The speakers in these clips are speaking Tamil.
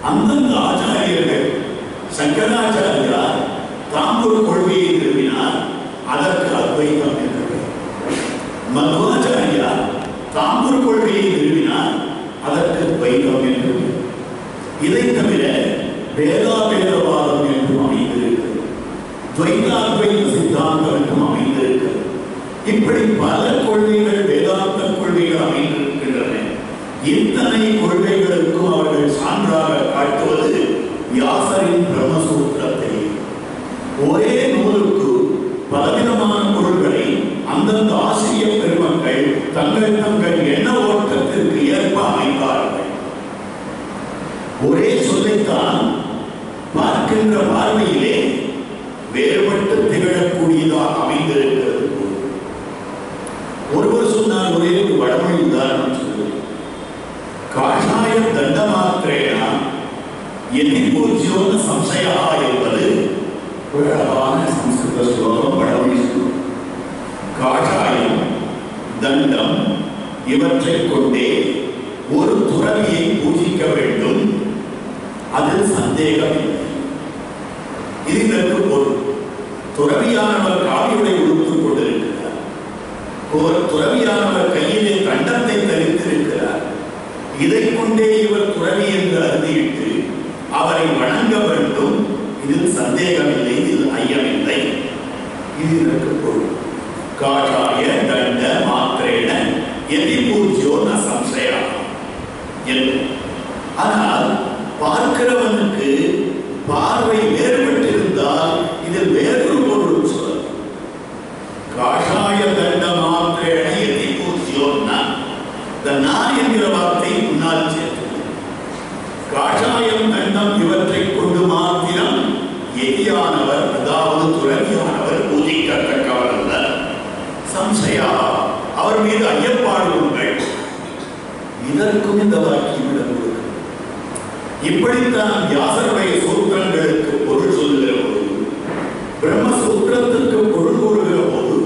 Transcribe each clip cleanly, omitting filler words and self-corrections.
அந்தந்த ஆச்சாரியர்கள் சங்கராச்சாரியார் தாம் ஒரு கொள்கையை நிறுவினார், அதற்கு அத்வைதம் என்று பெயர். மத்வாச்சாரியா தாம் ஒரு கொள்கையை நிறுவினார், அதற்கு துவைதம் என்று பெயர். இதை தவிர வேதாபேதவாதம் என்றும் அமைந்திருக்கிறது, துவைதாத்வைத சித்தாந்தம் என்றும் அமைந்திருக்கிறது. இப்படி பல கொள்கைகள் வேதாந்த கொள்கைகள் அமைந்திருக்கின்றன. இத்தனை கொள்கைகளுக்கும் அவர்கள் சான்றாக காட்டுவது வியாசரின் பிரம்மசூத்திரத்தை. ஒரே நூலுக்கு பலவிதமான பொருள்களை அந்தந்த ஆசிரியர் பெருமக்கள் தங்கள் தங்கள் எண்ண ஓட்டத்திற்கு ஏற்ப அமைத்தார்கள். ஒரே சொல்லைத்தான் பார்க்கின்ற பார்வையிலே வேறுபட்டு திகழக்கூடியதாக அமைந்திருக்கிறது. ஒருவர் சொன்னார், ஒரே ஒரு வடமொழி உதாரணம் சொல்லுவேன். காஷாய தண்டமாத்திரேனா எதிர்பூஜ்யோன சம்சயா என்பது ஒரு அழகான சம்ஸ்கிருத ஸ்லோகம், வடமொழி ஸ்லோகம். காஷாயம், தண்டம் இவற்றை கொண்டே ஒரு துறவியை பூஜிக்க வேண்டும், அதில் சந்தேகம் இல்லை. இதற்கு பொருள், துறவியானவர் காவியுடை உடுத்துக் கொண்டிருக்கிறார், ஒரு துறவியானவர் கையிலே தண்டத்தை தரித்திருக்கிறார். இதை கொண்டே இவர் துறவி என்று அறுதியிட்டு அவரை வணங்க வேண்டும், இதில் சந்தேகமில்லை, இதில் ஐயமில்லை. இது இதற்கு பொருள். காஷாய தண்ட மாத்திரேன எதிபூஜ்யோ ந சம்சயா என்று. ஆனால் பார்க்கிறவனுக்கு பார்வை வேறுபட்டிருந்தால் இதில் வேறொரு பொருள் சொல்ல. காஷாய தண்ட மாத்திரேன எதிபூஜ்யோ ந, நான் என்கிற வார்த்தை முன்னால் சேர்த்து, காஷாயம் தண்டம் இவற்றை கொண்டு மாத்திரம் எதியானவர், அதாவது துறவியானவர் பூஜிக்கத்தக்கவர் அல்ல. சம்சயா, அவர் மீது ஐயப்பாடுங்கள். இதற்கும் இந்த வாக்கியம் இடம் கொடுக்கிறது. இப்படித்தான் வியாசருடைய சூத்திரங்களுக்கு பொருள் சொல்லுகிற போது, பிரம்மசூத்திரத்திற்கு பொருள் கூறுகிற போது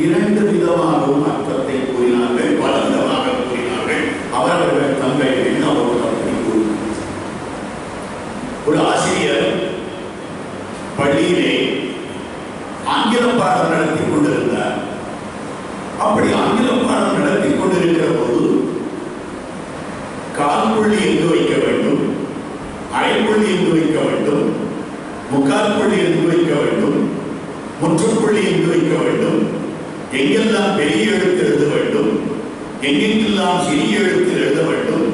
இரண்டு விதமாகவும் அர்த்தத்தை கூறினார்கள், பல விதமாக கூறினார்கள். அவர்கள் தங்கள் எண்ண ஓட்டத்தை கூறினார்கள். ஒரு ஆசிரியர் பள்ளியிலே ஆங்கில பாடம் நடத்தி கொண்டிருந்தார். அப்படி ஆங்கில பாடம் நடத்தி கொண்டிருக்கிற போது கால்புள்ளி எங்கு வைக்க வேண்டும், அரைப்புள்ளி எங்கு வைக்க வேண்டும், முக்கால் புள்ளி எங்கு வைக்க வேண்டும், முற்றுப்புள்ளி எங்கு வைக்க வேண்டும், எங்கெல்லாம் பெரிய எழுத்து எழுத வேண்டும், எங்கெங்கெல்லாம் சிறிய எழுத்து எழுத வேண்டும்,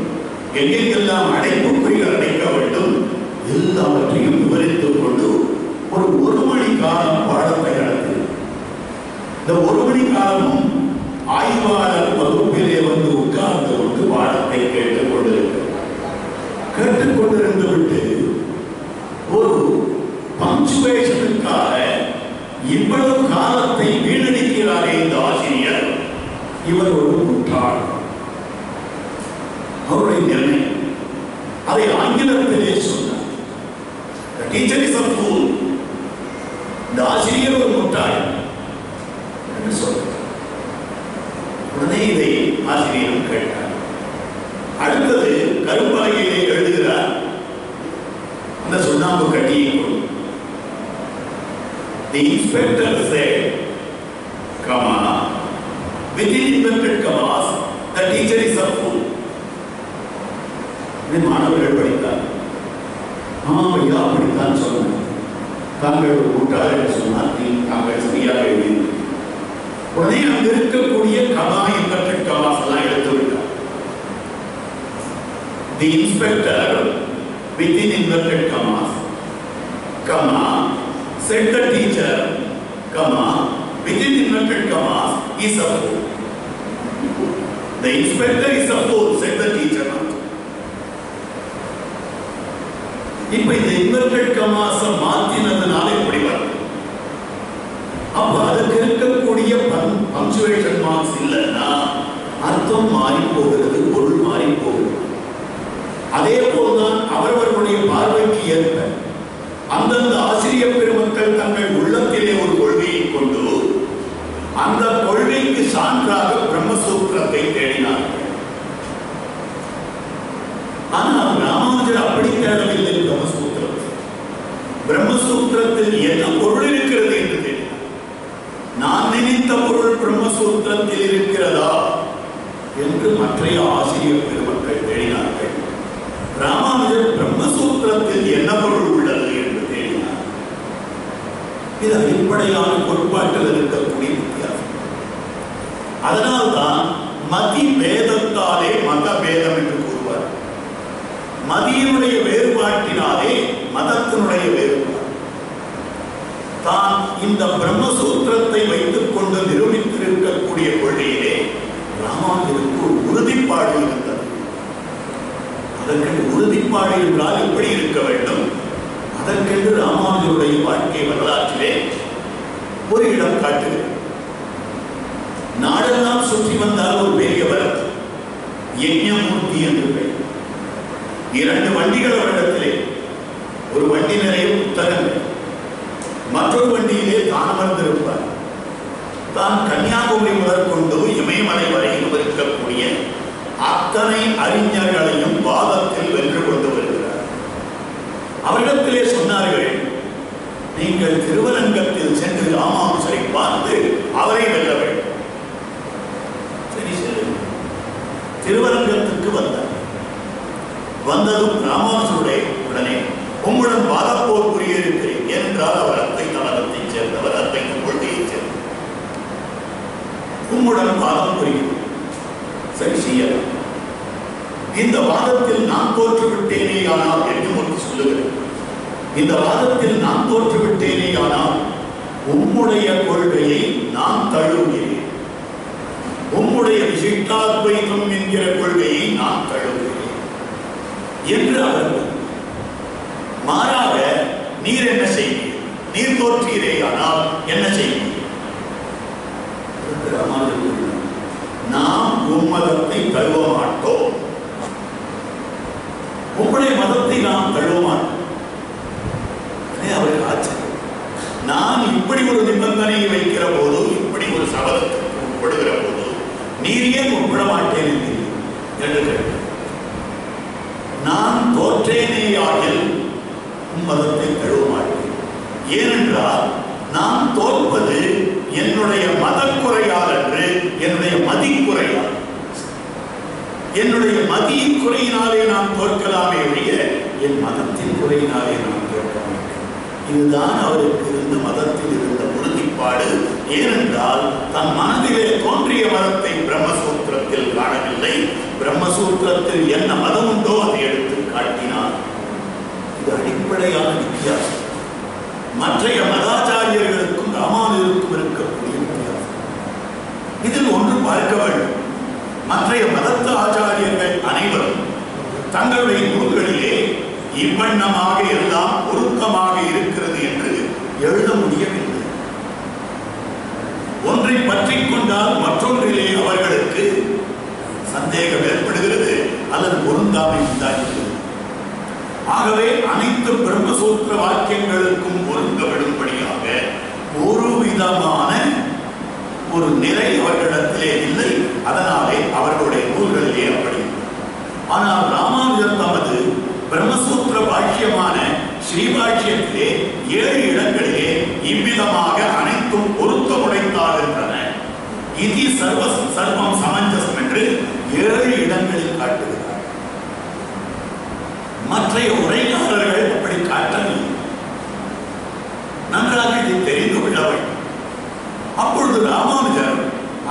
எங்கெங்கெல்லாம் அடைப்புக்குறிகள் அடைக்க வேண்டும், எல்லாவற்றையும் விவரித்துக் கொண்டு ஒரு மணி காலம் பாடத்தை நடத்தி, இந்த ஒரு மணி காலமும் ஆய்வாளர் வகுப்பிலே வந்து உட்கார்ந்து கொண்டு பாடத்தை கேட்டுக் கொண்டிருந்து விட்டு ஒரு பங்க்சுவேஷனுக்காக இவ்வளவு காலத்தை வீணடிக்கிறாரே இந்த ஆசிரியர், இவர் ஒரு முட்டாள். அவருடைய நிர்ணயம் அதை ஆங்கிலத்திலே சொன்னார். The teacher is a fool. இந்த ஆசிரியர் ஒரு முட்டாள் என்று சொல்றார். உடனே இதை ஆசிரியரும் கேட்டார். அடுத்தது கரும்பலகையிலே எழுதுகிறார், அந்த சுண்ணாம்பு கட்டியை கொண்டு. The inspector said, comma, within inverted commas, the teacher is a fool. இதை மாணவர்கள் படித்தார். ஐயா அப்படித்தான் சொன்னார். தாங்கள் ஒரு முட்டாள் என்று சொன்னார், தாங்கள் சரியாக எழுதி. உடனே அங்கு இருக்கக்கூடிய கமா இன்வெர்டட் கமாஸ் எல்லாம் எடுத்து விட்டார். The inspector within inverted commas, comma, said the teacher, comma, within inverted commas, is a fool. The inspector is a fool, said the teacher. இப்ப இந்த inverted commas மாத்தினதுனால இப்படி வருது. அப்ப அதுக்கு இருக்கக்கூடிய பங்க்சுவேஷன் மார்க்ஸ் இல்லைன்னா அர்த்தம் மாறி போகிறது, பொருள் மாறி போகிறது. அதே போல்தான் அவரவர்களுடைய பார்வைக்கு ஏற்ப அந்தந்த ஆசிரியர் பெருமக்கள் தங்கள் உள்ளத்திலே ஒரு கொள்கையை கொண்டு அந்த கொள்கைக்கு சான்றாக பிரம்மசூத்திரத்தை தேடினார்கள். ஆனால் ராமானுஜர் அப்படி தேடவில்லை. பிரம்மசூத்திரம் பிரம்மசூத்திரத்தில் என்ன பொருள் இருக்கிறது என்று தெரியும். நான் நினைத்த பொருள் பிரம்மசூத்திரத்தில் இருக்கிறதா என்று மற்றைய ஆசிரியர் பெருமக்கள் தேடினார்கள். ராமானுஜர் பிரம்மசூத்திரத்தில் என்ன பொருள் உள்ளது என்று தேடினார். இது அடிப்படையான கோட்பாட்டில் இருக்கக்கூடிய வித்தியாசம். அதனால்தான் மதி பேதத்தாலே மத பேதம் என்று கூறுவார். மதியினுடைய வேறுபாட்டினாலே மதத்தினுடைய வேறுபாடு. தான் இந்த பிரம்மசூத்திரத்தை வைத்துக் கொண்டு நிரூபித்திருக்கக்கூடிய கொள்கையிலே ராமானுஜருக்கு ஒரு உறுதிப்பாடு இருந்தது. அதற்கென்று உறுதிப்பாடு என்றால் எப்படி இருக்க வேண்டும்? அதற்கென்று ராமானுஜருடைய வாழ்க்கை வரலாற்றிலே ஒரு இடம் காட்டுகிறது. நாடெல்லாம் சுற்றி வந்தால் ஒரு பெரியவர் யஜ்ஞமூர்த்தி என்று பெயர். 2 வண்டிகள் அவரிடத்திலே, ஒரு வண்டி நிறைய புத்தகங்கள், மற்றொரு வண்டியிலே தான் அமர்ந்திருப்பார். தான் கன்னியாகுமரி முதற்கொண்டு இமயமலை வரையில் இருக்கக்கூடிய அத்தனை அறிஞர்களையும் வாதத்தில் வென்று கொண்டு வருகிறார். அவரிடத்திலே சொன்னார்கள், நீங்கள் திருவரங்கத்தில் சென்று ராமானுஜரை பார்த்து அவரை வெல்ல வேண்டும். சரி, செல்லுங்கள். திருவரங்கத்துக்கு வந்தார். வந்ததும் ராமானுஜருடைய உடனே உம்முடன் வாதப்போர் புரிய இருக்கிறேன் என்றால் அவர் அத்வைத மதத்தைச் சேர்ந்தவர், அத்வைத கொள்கையைச் சேர்ந்தவர். உம்முடன் வாதம் புரியும். சரி, செய்யலாம். இந்த வாதத்தில் நான் தோற்றுவிட்டேனே ஆனால் என்று சொல்லுகிறேன். இந்த வாதத்தில் நான் தோற்றுவிட்டேனே ஆனால் உம்முடைய கொள்கையை நான் தழுவுகிறேன். உம்முடைய விசிஷ்டாத்வைதம் என்கிற கொள்கையை நான் தழுவுகிறேன் என்று அவர். மாறாக நீர் என்ன செய்வீர்? நீர் தோற்றீரே ஆனால் என்ன செய்வீர்? நாம் உம்மதத்தை தழுவ மாட்டோம். உம்முடைய மதத்தை நாம் தழுவ மாட்டோம். அவருக்கு ஆச்சரியம். நான் இப்படி ஒரு நிபந்தனையை வைக்கிற போது, இப்படி ஒரு சபதத்துக்கு உட்படுகிற போது நீர் ஏன் உட்பட மாட்டேன் என்று கேட்டார். நான் தோற்றேனேயாகில் மதத்தை தழுவ மாட்டேன். ஏனென்றால் நான் தோற்பது என்னுடைய மதக்குறையால் என்று, என்னுடைய மதிக்குறையால். என்னுடைய மதியின் குறையினாலே நான் தோற்கலாமே ஒழிய என் மதத்தின் குறையினாலே நான் தோற்க மாட்டேன். இதுதான் அவருக்கு இருந்த மதத்தில் இருந்த உறுதிப்பாடு. ஏனென்றால் தன் மனதிலே தோன்றிய மதத்தை பிரம்மசூத்திரத்தில் காணவில்லை. பிரம்மசூத்திரத்தில் என்ன மதம் உண்டோ அதை எடுத்து காட்டினார். இது அடிப்படையான வித்தியாசம். மற்றைய மதாச்சாரியர்களுக்கும் ராமானுஜருக்கும் இருக்கக்கூடிய வித்தியாசம். இதில் ஒன்று பார்க்க வேண்டும். மற்றைய மதத்த ஆச்சாரியர்கள் அனைவரும் தங்களுடைய நூல்களிலே இவ்வண்ணமாக எல்லாம் பொருத்தமாக இருக்கிறது என்று எழுத முடியவில்லை. ஒன்றை பற்றி கொண்டால் மற்றொன்றிலே அவர்களுக்கு சந்தேகம் ஏற்படுகிறது அல்லது பொருந்தாமை உண்டாகிறது. ஆகவே அனைத்து பிரம்மசூத்திர வாக்கியங்களுக்கும் பொருந்த விடும்படியாக ஒரு விதமான ஒரு நிலை அவர்களிடத்திலே இல்லை. அதனாலே அவர்களுடைய நூல்களிலே அப்படி. ஆனால் ராமானுஜர் தமது பிரம்மசூத்திர பாஷ்யமான ஸ்ரீபாஷ்யத்திலே 7 இடங்களிலே இவ்விதமாக அனைத்தும் பொருத்தமுடைத்தாகின்றன. இது சர்வம் சமஞ்சசம் என்று 7 இடங்களில் காட்டுகிறார். மற்றைய உரையாளர்கள் அப்படி காட்டவில்லை. நன்றாக இதை தெரிந்து கொள்ள வேண்டும். அப்பொழுது ராமானுஜர்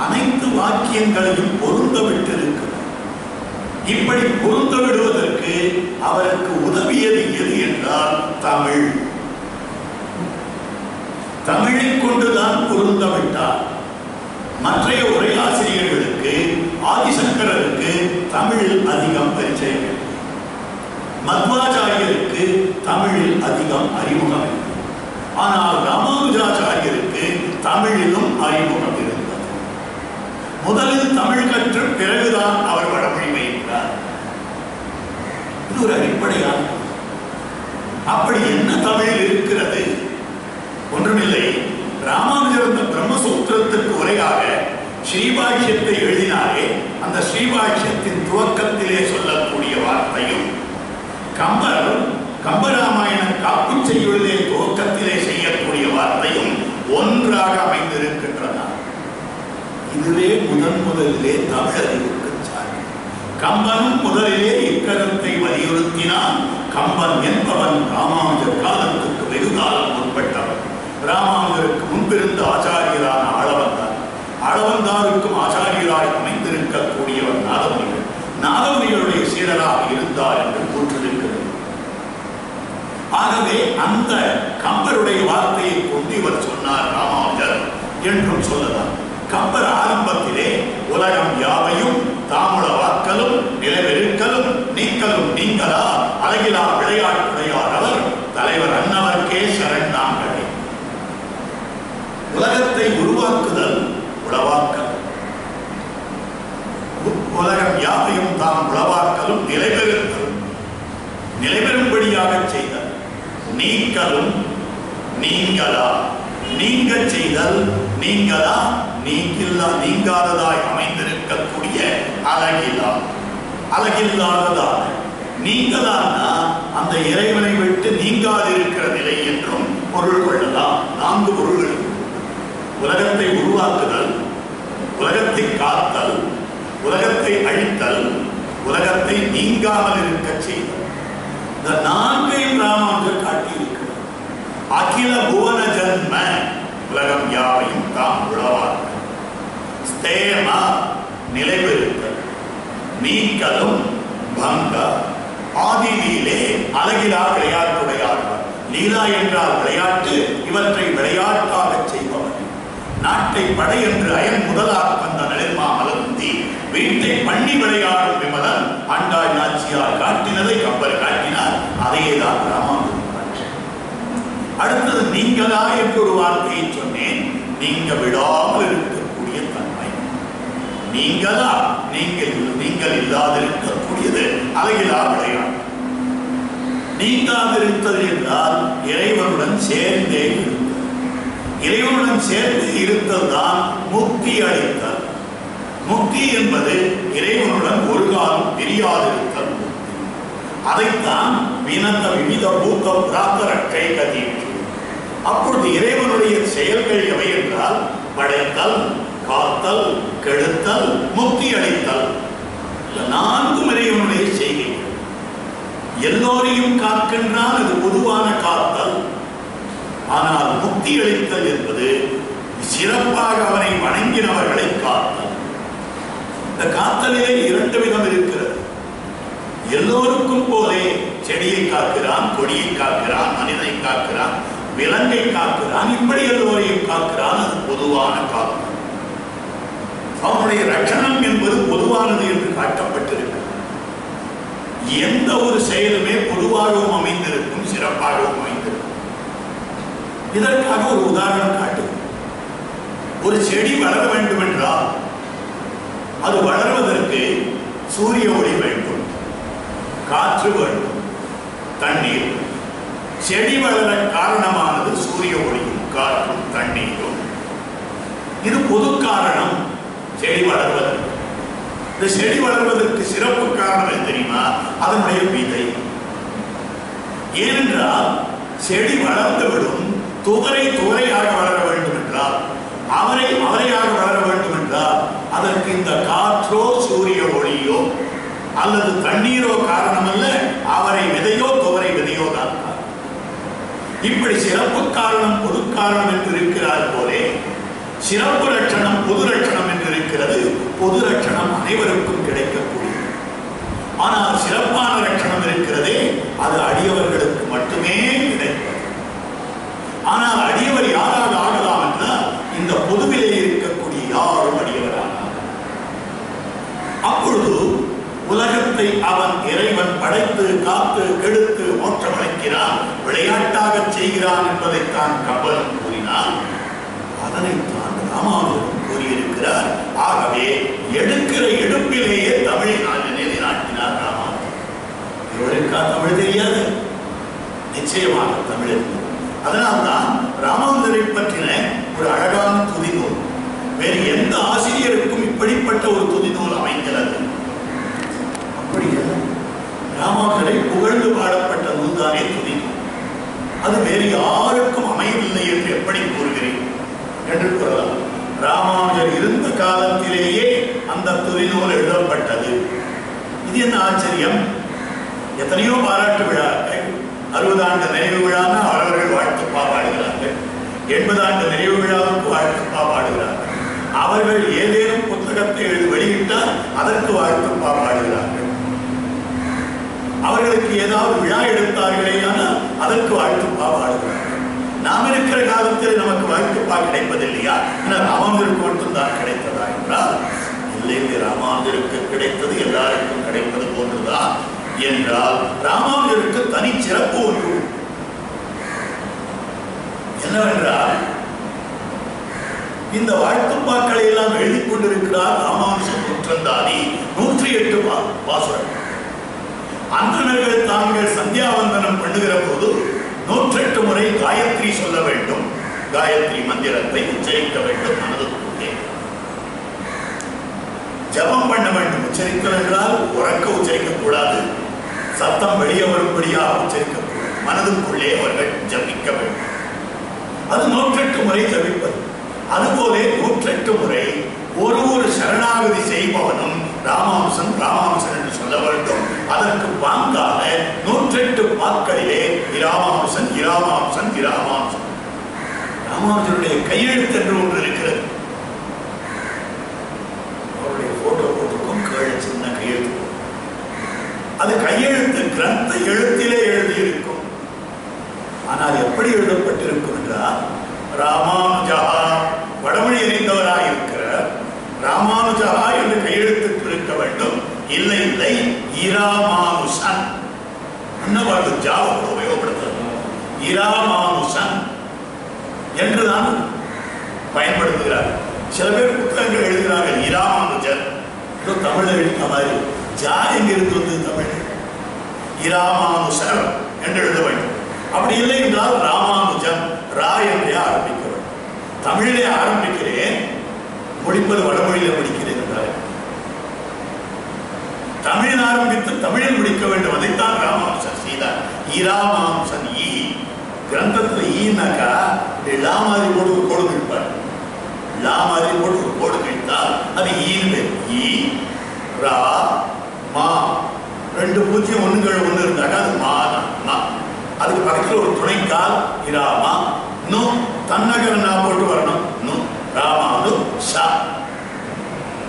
அனைத்து வாக்கியங்களையும் பொருந்த விட்டிருக்கிறார். இப்படி பொருந்த விடுவதற்கு அவருக்கு உதவியது எது என்றால் தமிழ். தமிழை கொண்டுதான் பொருந்த விட்டார். மற்றைய உரையாசிரியர்களுக்கு, ஆதிசங்கரருக்கு தமிழில் அதிகம் பரிச்சயம், மத்வாச்சாரியருக்கு தமிழில் அதிகம் அறிமுகம். ஆனால் ராமானுஜாச்சாரியருக்கு தமிழிலும் அறிமுகம் இருந்தது. முதலில் தமிழ் கற்று பிறகுதான் அவர் வடமொழி பயின்றார். இது ஒரு அடிப்படையான. அப்படி என்ன தமிழில் இருக்கிறது? ஒன்றுமில்லை. ராமானுஜர் இந்த பிரம்மசூத்திரத்திற்கு உரையாக ஸ்ரீபாஷ்யத்தை எழுதினாரே, அந்த ஸ்ரீபாஷ்யத்தின் துவக்கத்திலே சொல்லக்கூடிய வார்த்தையும் கம்பராமாயண காப்பு செய்யுள்ளே இதுவே முதலிலே தமிழறிவுக்கு சார்பு. கம்பனும் முதலிலே இக்கருத்தை வலியுறுத்தினான். கம்பன் என்பவன் ராமானுஜர் காலத்துக்கு வெகு காலம் முற்பட்டவன். ராமானுஜருக்கு முன்பிருந்த ஆச்சாரியரான ஆளவந்தார், ஆளவந்தாருக்கும் ஆச்சாரியராய் அமைந்திருக்கக்கூடியவர் நாதமுனிகள். நாதமுனிகளுடைய சீடராக இருந்தார் என்று கூற்றிருக்கிறது. ஆகவே அந்த கம்பருடைய வார்த்தையை கொண்டு இவர் சொன்னார் ராமானுஜர் என்றும் சொல்லலாம். கம்பர் ஆரம்பத்திலே உலகம் யாவையும் தாமுள வாக்கலும் நிலவெருக்கலும் நீக்கலும் நீங்களா அழகிலா விளையாட்டுடையார் அவர் தலைவர் அன்னவர்க்கே சரண் நாங்களே. உலகத்தை உருவாக்குதல் உளவாக்கல், உலகம் யாவையும் தாம் உளவாக்கலும் நிலைபெறுத்தலும் நிலைபெறும்படியாக செய்தல், நீக்கலும் நீங்களா நீங்க செய்தல் நீங்களா நீங்கில்லா நீங்காததாய் அமைந்திருக்கக்கூடிய அழகிலா அழகில்லாததான நீங்களான்னா அந்த இறைவனை விட்டு நீங்காதிருக்கிற நிலை என்றும் பொருள் கொள்ளலாம். 4 பொருள்கள்: உலகத்தை உருவாக்குதல், உலகத்தை காத்தல், உலகத்தை அழித்தல், உலகத்தை நீங்காமல் இருக்க செய்தல். இந்த 4ஐயும் ராமானுஜர் காட்டியிருக்கிறார். அகில புவன ஜன்ம உலகம் யாவையும் தாம் உளவாக்க, ஸ்தேம நிலைபெறுத்தல், நீக்கலும் பங்க, ஆதியிலே அழகிலா விளையாட்டுடையார்கள். லீலா என்றால் விளையாட்டு, இவற்றை விளையாட்டாக செய்பவர். நாட்டை படை என்று அயன் முதலாக வந்த நிலைமாமலந்தி வீட்டை பண்ணி விளையாடும் விமலன் ஆண்டாள் நாச்சியார் காட்டினதை கம்பர் காட்டினார். அதையேதான் ராமானுஜர். அடுத்தது நீங்களா என்று ஒரு வார்த்தையை சொன்னேன். நீங்க விடாமல் இருக்கக்கூடிய தன்மை. நீங்களா நீங்கள் இல்லாதிருக்கக்கூடியது அழகிலா விளையாட்டு. நீங்காதிருத்தல் என்றால் இறைவனுடன் சேர்ந்தே இருத்தல். இறைவனுடன் சேர்ந்து இருத்தல் தான் முக்தி அளித்தல். முக்தி என்பது இறைவனுடன் ஒரு காலம் பிரியாதிருத்தல். அதைத்தான் வினந்த விவித பூத்த பிரார்த்தரட்டை கதீற்று. அப்பொழுது இறைவனுடைய செயல்கள் எவை என்றால் படைத்தல், காத்தல், கெடுத்தல், முக்தி அளித்தல். 4 இறைவனுடைய செய்கைகள். எல்லோரையும் காக்கின்றான், அது பொதுவான காத்தல். ஆனால் முக்தி அளித்தல் என்பது சிறப்பாக அவனை வணங்கினவர்களை காத்தல். இந்த காத்தலிலே 2 விதம் இருக்கிறது. எல்லோருக்கும் போலே செடியை காக்கிறான், கொடியை காக்கிறான், மனிதனை காக்கிறான், விலங்கை காக்கிறான், இப்படி எல்லோரையும் காக்கிறான். அது பொதுவான காத்தல். அவனுடைய ரட்சணம் என்பது பொதுவானது என்று காட்டப்பட்டிருக்கிறது. எந்த ஒரு செயலுமே பொதுவாகவும் அமைந்திருக்கும், சிறப்பாகவும் அமைந்திருக்கும். இதற்காக ஒரு உதாரணம் காட்டு. ஒரு செடி வளர வேண்டும் என்றால் அது வளர்வதற்கு சூரிய ஒளி வேண்டும், காற்று வேண்டும், தண்ணீர். செடி வளர காரணமானது சூரிய ஒளியும் காற்றும் தண்ணீரும். இது பொது காரணம் செடி வளர்வதற்கு. இந்த செடி வளர்வதற்கு சிறப்பு காரணம் தெரியுமா? அதனுடைய விதை. ஏனென்றால் செடி வளர்ந்துவிடும். துவரையாக வளர வேண்டும் என்றால், அவரையாக வளர வேண்டும் என்றால் அதற்கு இந்த காற்றோ சூரிய ஒளியோ அல்லது தண்ணீரோ காரணம் அல்ல, அவரை விதையோ துவரை விதையோ தான். இப்படி சிறப்பு காரணம் பொது காரணம் என்று இருக்கிறார் போலே சிறப்பு லட்சணம் பொது லட்சணம் என்று இருக்கிறது. பொது லட்சணம் அனைவருக்கும் கிடைக்கக்கூடியது. ஆனால் சிறப்பான லட்சணம் இருக்கிறதே, அது அடியவர்களுக்கு மட்டுமே கிடைக்கும். ஆனால் அடியவர் யாராக ஆகலாம் என்றால் இந்த பொதுவிலே இருக்கக்கூடிய யாரும் அடியவராக. அப்பொழுது உலகத்தை அவன் இறைவன் படைத்து காத்து கெடுத்து மோட்சமளிக்கிறான், விளையாட்டாக செய்கிறான் என்பதைத்தான் கம்பன் கூறினான். அதனைத்தான் ராமானுஜரும் கூறியிருக்கிறார். ஆகவே எடுக்கிற எடுப்பிலேயே தமிழை நிலைநாட்டினார் ராமானுஜர். இவருக்கா தமிழ் தெரியாது? நிச்சயமாக தமிழ். அதனால்தான் ராமானுஜரை பற்றின ஒரு அழகான துதிநூல் வேறு எந்த ஆசிரியருக்கும் இப்படிப்பட்ட ஒரு துதிநூல் அமைக்கிறது. அப்படி ராமானுஜரை புகழ்ந்து பாடப்பட்ட நூல்தானே துதிநூல். அது வேறு யாருக்கும் அமையவில்லை என்று எப்படி கூறுகிறேன் என்று கூறலாம். ராமானுஜர் இருந்த காலத்திலேயே அந்த துதிநூல் எழுதப்பட்டது. இது என்ன ஆச்சரியம்! எத்தனையோ பாராட்டு விழாக்கள், 60 ஆண்டு நிறைவு விழான்னா அவர்கள் வாழ்த்து பாடுகிறார்கள், 80 ஆண்டு நிறைவு விழாவுக்கு வாழ்த்து பாடுகிறார்கள். அவர்கள் ஏதேனும் புத்தகத்தை வெளியிட்டால் அதற்கு வாழ்த்து பாடுகிறார்கள். அவர்களுக்கு ஏதாவது விழா எடுத்தார்களே ஆனால் அதற்கு வாழ்த்து பாடுகிறார்கள். நாம் இருக்கிற காலத்தில் நமக்கு வாழ்த்துப்பா கிடைப்பதில்லையா? ராமானுஜருக்கு மட்டும்தான் கிடைத்ததா என்றால் இல்லை, ராமானுஜருக்கு கிடைத்தது எல்லாருக்கும் கிடைப்பது போன்றுதான் என்றால் ராமானுஜருக்கு தனி சிறப்பு ஒன்று என்னவென்றால், இந்த வாழ்த்துப்பாக்களை எல்லாம் எழுதி கொண்டிருக்கிறார் ராமானுஜன் நூற்றந்தாதி, 108 பாசுரம். அந்தணர்கள் தாங்கள் சந்தியாவந்தனம் பண்ணுகிற போது 108 முறை காயத்ரி சொல்ல வேண்டும். காயத்ரி மந்திரத்தை உச்சரிக்க வேண்டும். மனதுக்குள்ளே ஜபம் பண்ண வேண்டும். உச்சரித்தல் என்றால் உறக்க உச்சரிக்க கூடாது, சத்தம் வெளியே வரும்படியாக உச்சரிக்கக்கூடாது. மனதுக்குள்ளே அவர்கள் ஜபிக்க வேண்டும். அது 108 முறை ஜபிப்பது. அதுபோல 108 முறை ஒரு சரணாகதி செய்பவனும் ராமானுஜன் ராமானுஜன் என்று சொல்ல வேண்டும். அதற்கு பாங்காக 108 பாக்களிலே இராமானுஜன் இராமானுஜன் இராமானுஜன். ராமானுஜனுடைய கையெழுத்து என்று ஒன்று இருக்கிறது. அவருடைய போட்டோ போட்டிருக்கும், கீழே சின்ன கையெழுத்து. அது கையெழுத்து கிரந்த எழுத்திலே எழுதியிருக்கும். ஆனால் எப்படி எழுதப்பட்டிருக்கும் என்றால், ராமானுஜா வடமொழி அறிந்தவராக இருக்கிற ராமானுஜா என்று கையெழுத்து இருக்க வேண்டும். இல்லை இல்லை, இராமானுஜன் அன்னவாழ்வு ஜாவத்தை உபயோகப்படுத்துறது. இராமானுஜன் என்றுதான் பயன்படுத்துகிறார். சில பேர் புத்தகங்கள் எழுதுகிறார்கள் இராமானுஜன், தமிழ் எழுதின மாதிரி. ஜா எங்கிருந்து வந்து தமிழ்? இராமானுஜர் என்று எழுத வேண்டும். அப்படி இல்லை என்றால் ராமானுஜன் ரா என்றே ஆரம்பிக்க வேண்டும். தமிழிலே ஆரம்பிக்கிறேன், முடிப்பது வடமொழியில முடிக்கிறேன் என்றால் தமிழில் ஆரம்பித்து தமிழில் முடிக்க வேண்டும். அதைத்தான் ராமானுஜன் செய்தார். இராமானுஜன் ஈ கிரந்தத்தில் ஈனாக்கா லா மாதிரி போட்டு ஒரு கோடு கிழிப்பார். லா மாதிரி போட்டு ஒரு கோடு கிழித்தால் அது ஈன்னு. ஈ ரா மா 2 பூஜ்ஜியம் 1 இருந்தாக்கா அது மா தான். அதுக்கு பக்கத்தில் ஒரு துணைக்கால் இராமா. இன்னும் தன்னகரனா போட்டு வரணும். இன்னும் ராமானு ஷா.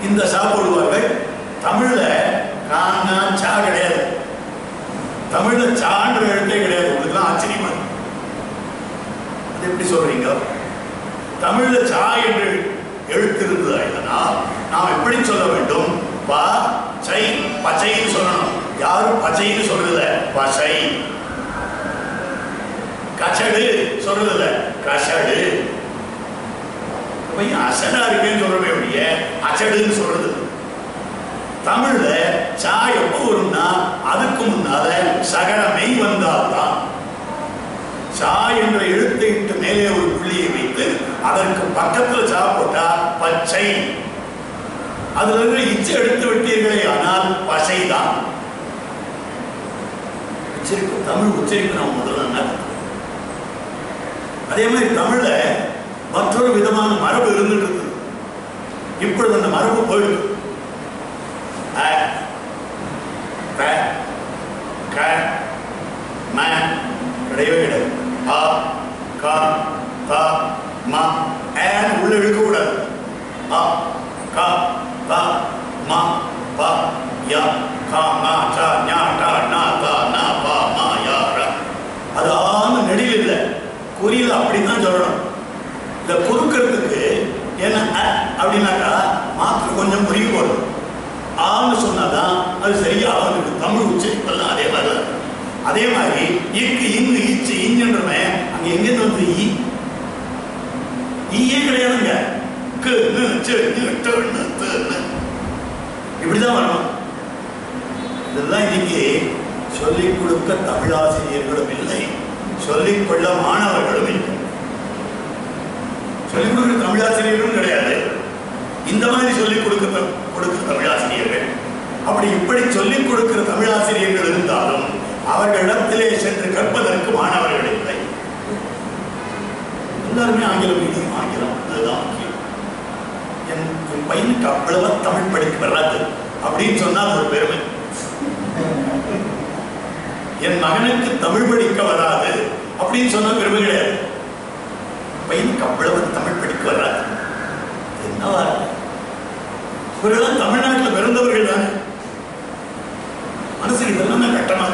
இந்த ஷா போடுவார்கள். தமிழ்ல கானா சா கிடையாது. தமிழ்ல சான்ற எழுத்தே கிடையாது. உங்களுக்கு ஆச்சரியமா அது எப்படி சொல்றீங்க? தமிழ்ல சா என்று எழுத்து இருந்ததா இல்லைன்னா நாம் எப்படி சொல்ல வேண்டும்? பா சை பச்சைன்னு சொல்லணும். யாரும் பச்சைன்னு சொல்றதில்ல, பச்சை. கச்சடு சொல்றதில்ல, கசடு. அசடா இருக்கேன்னு சொல்றவே ஒழிய அச்சடுன்னு சொல்றது. தமிழ்ல சா எப்போ வரும்னா அதுக்கு முன்னால சகர மெய் வந்தால்தான். சா என்ற எழுத்தை இட்டு மேலே ஒரு புள்ளியை வைத்து அதற்கு பக்கத்தில் சா போட்டா பச்சை. அதுல இருந்து இச்சை எடுத்து விட்டீர்களே ஆனால் பசைதான். உச்சரிப்பு, தமிழ் உச்சரிப்பு நம்ம முதல்ல. அதே மாதிரி தமிழ்ல மற்றொரு விதமான மரபு இருந்துட்டு இருக்கு. இப்பொழுது அந்த மரபு போயிடுது. கிடையவே கிடையாது. ஆ கா தா மா உள்ள இழுக்க கூடாது. ஆ கா தா மா பா யா கா மா சா ஞா டா நா தா நா பா மா யா ரா. அது ஆன நெடில் இல்லை, குறியில அப்படித்தான் சொல்லணும். இந்த குறுக்கிறதுக்கு என்ன அப்படின்னாக்கா மாத்திரம் கொஞ்சம் குறி போடும். ஆன்னு சொன்னாதான் அது சரியா ஆகுது. தமிழ் உச்சரிப்பெல்லாம் அதே மாதிரி தான். அதே மாதிரி இக்கு இங்கு இச்சு இஞ்சுன்றமே அங்க எங்கேருந்து வந்து ஈயே கிடையாதுங்க. இப்படிதான் வரணும். இதெல்லாம் இன்னைக்கு சொல்லிக் கொடுக்க தமிழாசிரியர்களும் இல்லை, சொல்லிக் கொள்ள மாணவர்களும் இல்லை. சொல்லிக் கொடுக்கிற தமிழாசிரியர்களும் கிடையாது. இந்த மாதிரி சொல்லிக் கொடுக்கிற தமிழாசிரியர்கள். அப்படி இப்படி சொல்லிக் கொடுக்கிற தமிழாசிரியர்கள் இருந்தாலும் அவர்களிடத்திலே சென்று கற்பதற்கு மாணவர்கள் இல்லை. எல்லாருமே ஆங்கிலம் மீடியம், ஆங்கிலம் அதுதான் முக்கியம். என் பையனுக்கு அவ்வளவா தமிழ் படிக்க வராது அப்படின்னு சொன்னா ஒரு பெருமை. என் மகனுக்கு தமிழ் படிக்க வராது அப்படின்னு சொன்னா பெருமை கிடையாது. பையனுக்கு அவ்வளவு தமிழ் படிக்க வராது என்னவா? இவரெல்லாம் தமிழ்நாட்டில் பிறந்தவர்கள் தானே. மனசு இதெல்லாம் கட்டமா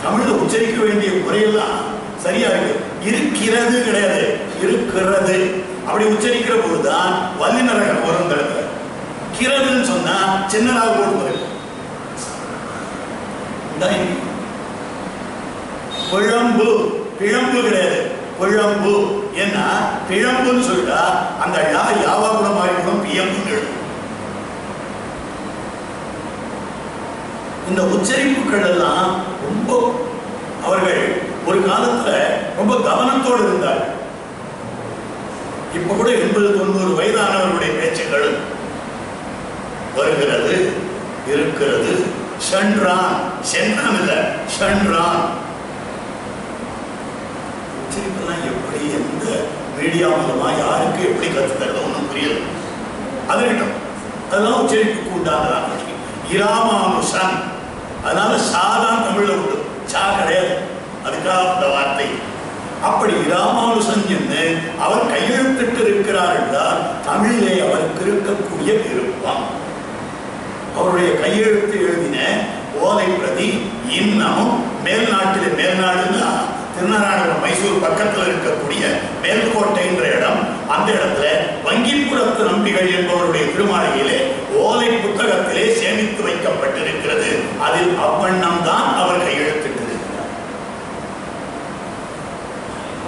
தமிழ்ல உச்சரிக்க வேண்டிய முறையெல்லாம் சரியா இருக்கு. இருக்கிறது கிடையாது, இருக்கிறது அப்படி உச்சரிக்கிற போதுதான் வல்லினரகம் வரும். தடத்துல கிறதுன்னு சொன்னா சின்னதாக போடுவது. பிழம்பு பிழம்பு கிடையாது, பிழம்பு. ஏன்னா பிழம்புன்னு சொல்லிட்டா அந்த யாவா கூட மாறி கூட பியம்பு. இந்த உச்சரிப்புகள் எல்லாம் ரொம்ப அவர்கள் ஒரு காலத்துல ரொம்ப கவனத்தோடு இருந்தார். இப்ப கூட 80-90 வயதானவர்களுடைய பேச்சுக்கள் வருகிறது, இருக்கிறது. சென்றான், சென்றான் இல்ல சென்றான். உச்சரிப்பெல்லாம் எப்படி எந்த மீடியா மூலமா யாருக்கு எப்படி கற்றுத்தரது ஒன்றும் புரியல. அதுக்கிட்டும் அதெல்லாம் உச்சரிப்புக்கு உண்டானதான். இராமானுஷன், அதனால சாதான் தமிழ்ல உண்டு, சா கிடையாது. அதுக்காக அந்த வார்த்தை. அப்படி இராமானுஷன் என்று அவர் கையெழுத்திட்டு இருக்கிறார் என்றால் தமிழிலே அவருக்கு இருக்கக்கூடிய விருப்பம். அவருடைய கையெழுத்து எழுதின ஓலை பிரதி இன்னமும் மேல்நாட்டிலே, மேல்நாடுன்னா திருநாராயணபுரம் மைசூர் பக்கத்தில் இருக்கக்கூடிய மேல்கோட்டை என்ற இடம், அந்த இடத்துல வங்கிப்புறத்து நம்பிகள் என்பவருடைய திருமாளிகையிலே ஓலை புத்தகத்திலே சேமித்து வைக்கப்பட்டிருக்கிறது. அதில் அவ்வண்ணம் தான் அவர் கையெழுத்திட்டிருக்கிறார்.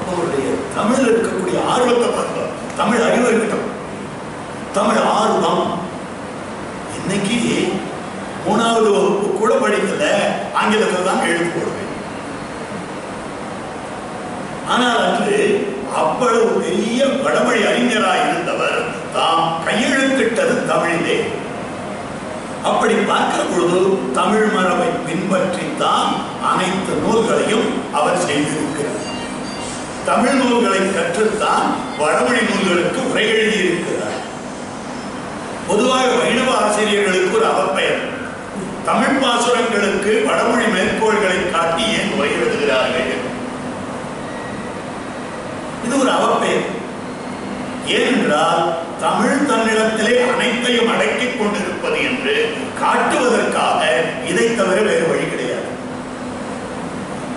அவருடைய தமிழ் இருக்கக்கூடிய ஆர்வத்தை பார்க்கிறோம். தமிழ் அறிவு இருக்கட்டும், தமிழ் ஆர்வம். இன்னைக்கு 3வது வகுப்பு கூட படிக்கல, ஆங்கிலத்தில் தான் எழுத்து போடுவேன். ஆனால் அன்று அவ்வளவு பெரிய வடமொழி அறிஞராய் இருந்தவர் தாம் கையெழுத்திட்டது தமிழிலே. அப்படி பார்க்கிற பொழுது தமிழ் மரபை பின்பற்றித்தான் அனைத்து நூல்களையும் அவர் செய்திருக்கிறார். தமிழ் நூல்களை கற்றுத்தான் வடமொழி நூல்களுக்கு உரை எழுதியிருக்கிறார். பொதுவாக வைணவ ஆசிரியர்களுக்கு ஒரு அவப்பெயர், தமிழ் பாசுரங்களுக்கு வடமொழி மேற்கோள்களை காட்டி ஏன் உரை எழுதுகிறார்கள்? இது ஒரு அவப்பெயர். ஏனென்றால் தமிழ் தன்னிடத்திலே அனைத்தையும் அடக்கிக் கொண்டிருப்பது என்று காட்டுவதற்காக இதை தவிர வேறு வழி கிடையாது.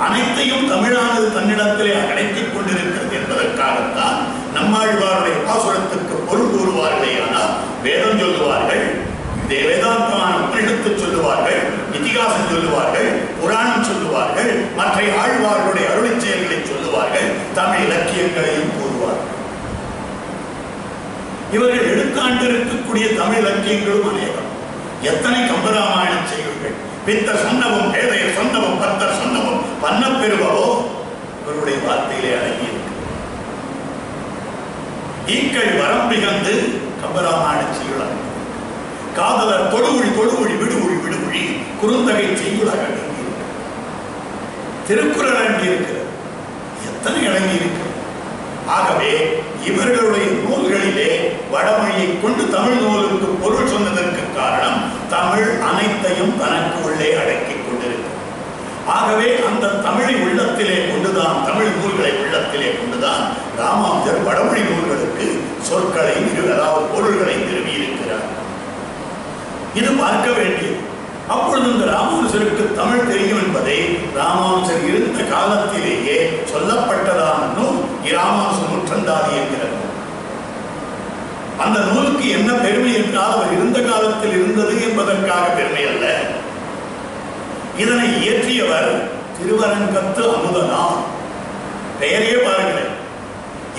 அனைத்தையும் தமிழானது தன்னிடத்திலே அடக்கிக் கொண்டிருக்கிறது என்பதற்காகத்தான் நம்மாழ்வாருடைய பாசுரத்துக்கு பொருள் கூறுவார்களே. ஆனால் வேதம் சொல்லுவார்கள், வேதாந்தமான உபனிஷத்து சொல்லுவார்கள், இதிகாசம் சொல்லுவார்கள், புராணம் சொல்லுவார்கள், மற்ற ஆழ்வார்களுடைய அருளை செயல்களை சொல்லுவார்கள், தமிழ் இலக்கியங்களையும் கூறுவார்கள். இவர்கள் எடுத்தாண்டு இருக்கக்கூடிய தமிழ் இலக்கியங்களும் அநேகம். எத்தனை கம்பராமாயண செய்யுங்கள், பித்தர் சொன்னவும் பேதையர் சொன்னவும் பத்தர் சொன்னவும் பன்னப்பெருவோ இவருடைய வார்த்தையிலே அடங்கியிருக்கு. ஈக்கள் வரம்பிகந்து கம்பராமாயண செய்யுளார். காதலர் தொடுமொழி தொடுமொழி விடுமொழி விடுமொழி குறுந்தகை செய்யுளாக அடங்கியிருக்கு. திருக்குறள் அடங்கியிருக்கிறது, எத்தனை அடங்கியிருக்கிறது. ஆகவே இவர்களுடைய நூல்களிலே வடமொழியை கொண்டு தமிழ் நூலுக்கு பொருள் சொன்னதற்கு காரணம் தமிழ் அனைத்தையும் தனக்கு உள்ளே அடக்கிக் கொண்டிருக்கிறது. ஆகவே அந்த தமிழை உள்ளத்திலே கொண்டுதான், தமிழ் நூல்களை உள்ளத்திலே கொண்டுதான் ராமானுஜர் வடமொழி நூல்களுக்கு சொற்களை, அதாவது பொருள்களை நிறுவியிருக்கிறார். இது பார்க்க வேண்டியது. அப்பொழுது இந்த ராமானுஜருக்கு தமிழ் தெரியும் என்பதை ராமானுஜர் இருந்த காலத்திலேயே சொல்லப்பட்டதான நூல் இராமானுஜ நூற்றந்தாதி என்கிறது. அந்த நூலுக்கு என்ன பெருமை என்றால் அவர் இருந்த காலத்தில் இருந்தது என்பதற்காக பெருமை அல்ல. இதனை இயற்றியவர் திருவரங்கத்து அமுதனார். பெயரே பாருங்களேன்,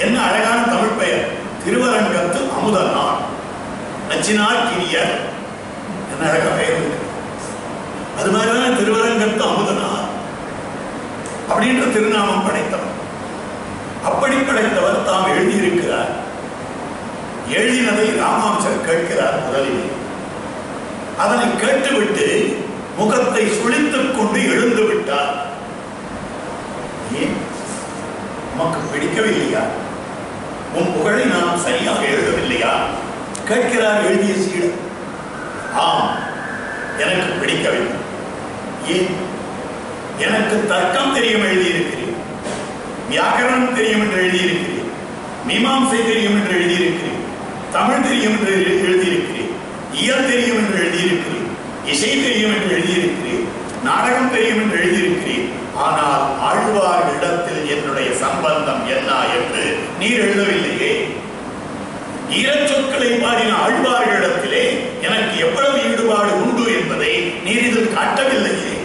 என்ன அழகான தமிழ் பெயர், திருவரங்கத்து அமுதனார். நச்சினார் கிரியர், என்ன அழகா பெயர் இருக்கு. அது மாதிரிதான் திருவரங்கத்து அமுதனார் அப்படின்ற திருநாமம் படைத்தவர். அப்படி படைத்தவர் தாம் எழுதியிருக்கிறார். எழுதினதை ராமானுஜர் கேட்கிறார் முதலில். அதனை கேட்டுவிட்டு முகத்தை சுழித்துக் கொண்டு எழுந்து விட்டார். ஏன் உமக்கு பிடிக்கவில்லையா? உன் புகழை நான் சரியாக எழுதவில்லையா கேட்கிறார் எழுதிய சீடர். ஆம், எனக்கு பிடிக்கவில்லை. ஏன்? எனக்கு தர்க்கம் தெரியும் எழுதியிருக்கிறேன், வியாக்கரணம் தெரியும் என்று எழுதியிருக்கிறேன், மீமாம்சை தெரியும் என்று எழுதியிருக்கிறேன், தமிழ் தெரியும் என்று எழுதியிருக்கிறேன், இயல் தெரியும் என்று எழுதியிருக்கிறேன், இசை தெரியும் என்று எழுதியிருக்கிறேன், நாடகம் தெரியும் என்று எழுதியிருக்கிறேன். ஆனால் ஆழ்வார்களிடத்தில் என்னுடைய சம்பந்தம் என்ன என்று நீர் எழுதவில்லையே. ஈரச்சொற்களை பாடின ஆழ்வார்களிடத்திலே எனக்கு எவ்வளவு ஈடுபாடு உண்டு என்பதை நீர் இதில் காட்டவில்லையே.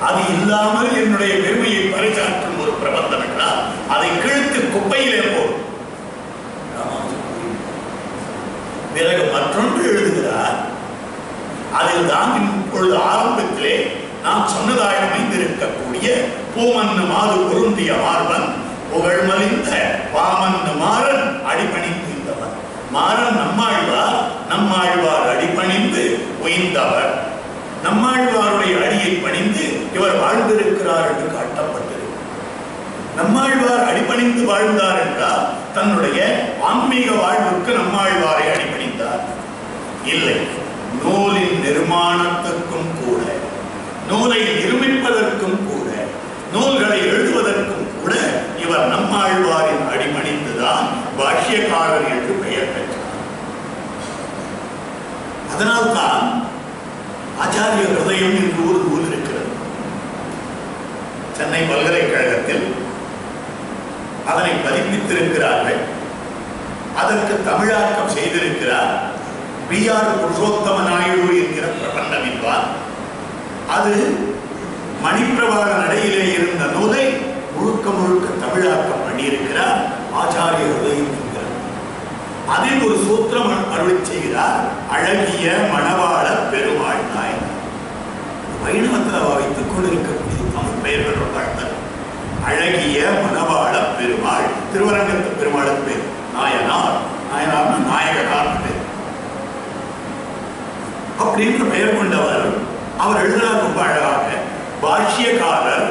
அது இல்லாமல் என்னுடைய பெருமையை பறைசாற்றும் ஒரு பிரபந்தம் என்றால் அதை கிழித்து குப்பையிலே போடும். பிறகு மற்றொன்று எழுதுகிறார். அதில் தான் இப்பொழுது ஆரம்பத்திலே நாம் சொன்னதாக அமைந்திருக்கக்கூடிய பூமன்னு மாது பொருந்திய மார்பன் புகழ்மலிந்த பாமன்னு மாறன் அடிபணிந்தவர். மாறன் நம்மாழ்வார், நம்மாழ்வார் அடிபணிந்து உயிர்ந்தவர். நம்மாழ்வாருடைய அடியை பணிந்து இவர் வாழ்ந்திருக்கிறார் என்று காட்டப்பட்டது. நம்மாழ்வார் அடிபணிந்து வாழ்ந்தார் என்றால் தன்னுடைய ஆன்மீக வாழ்வுக்கு நம்மாழ்வாரை அடிபணிந்தார் இல்லை. நூலின் நிர்மாணத்துக்கும் கூட, நூலை நிரூபிப்பதற்கும் கூட, நூல்களை எழுதுவதற்கும் கூட இவர் நம்மாழ்வாரின் அடிபணிந்துதான் பாஷ்யக்காரர் என்று பெயர் பெற்றார். அதனால்தான் ஆச்சாரிய ஹிருதயம் என்று ஒரு நூல் இருக்கிறது. சென்னை பல்கலைக்கழகத்தில் அதனை பதிப்பித்திருக்கிறார்கள். அதற்கு தமிழாக்கம் செய்திருக்கிறார் B.R. புருஷோத்தம நாயுடு என்கிற பிரபந்த வித்வான். அது மணிப்பிரவாள நடையிலே இருந்த நூலை முழுக்க முழுக்க தமிழாக்கம் பண்ணியிருக்கிறார் ஆச்சாரிய ஹிருதயம் என்கிறார். அதில் ஒரு சூத்திரம் அருளி செய்கிறார். அழகிய மணவாள பெருமாள் நாயனார். வைணவத்தில் வைத்துக் கொண்டிருக்கக்கூடிய தமிழ் பெயர்கள் பார்த்தல். அழகிய மணவாள பெருமாள், திருவரங்கத்து பெருமாளுக்கு பேர் நாயனார். நாயனார்னா நாயகனார் பேர். அப்படின்ற பெயர் கொண்டவர். அவர் எழுதினார் ரொம்ப அழகாக. பாஷ்யக்காரர்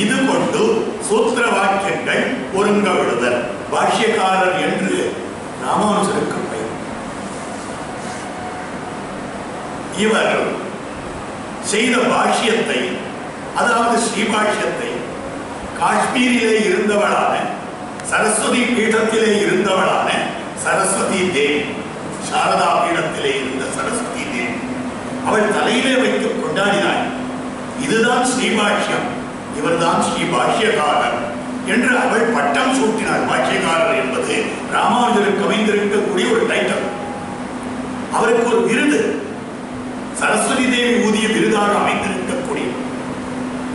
இது கொண்டு சூத்திர வாக்கியங்கள் ஒருங்க விடுதல். பாஷ்யக்காரர் என்று ராமானுஜருக்கு பெயர். இவர் செய்த பாஷ்யத்தை, அதாவது ஸ்ரீபாஷ்யத்தை, காஷ்மீரிலே இருந்தவளான சரஸ்வதி பீடத்திலே இருந்தவளான சரஸ்வதி தேவி, சாரதா பீடத்திலே இருந்த சரஸ்வதி தேவி, அவள் தலையிலே வைத்து கொண்டாடினாள். இதுதான் ஸ்ரீபாஷ்யம், இவர்தான் ஸ்ரீ பாஷ்யக்காரர் என்று அவள் பட்டம் சூட்டினாள். பாஷ்யக்காரர் என்பது ராமானுஜருக்கு அமைந்திருக்கக்கூடிய ஒரு டைட்டில். அவருக்கு ஒரு விருது, சரஸ்வதி தேவி ஊதிய விருதாக அமைந்திருக்கக்கூடிய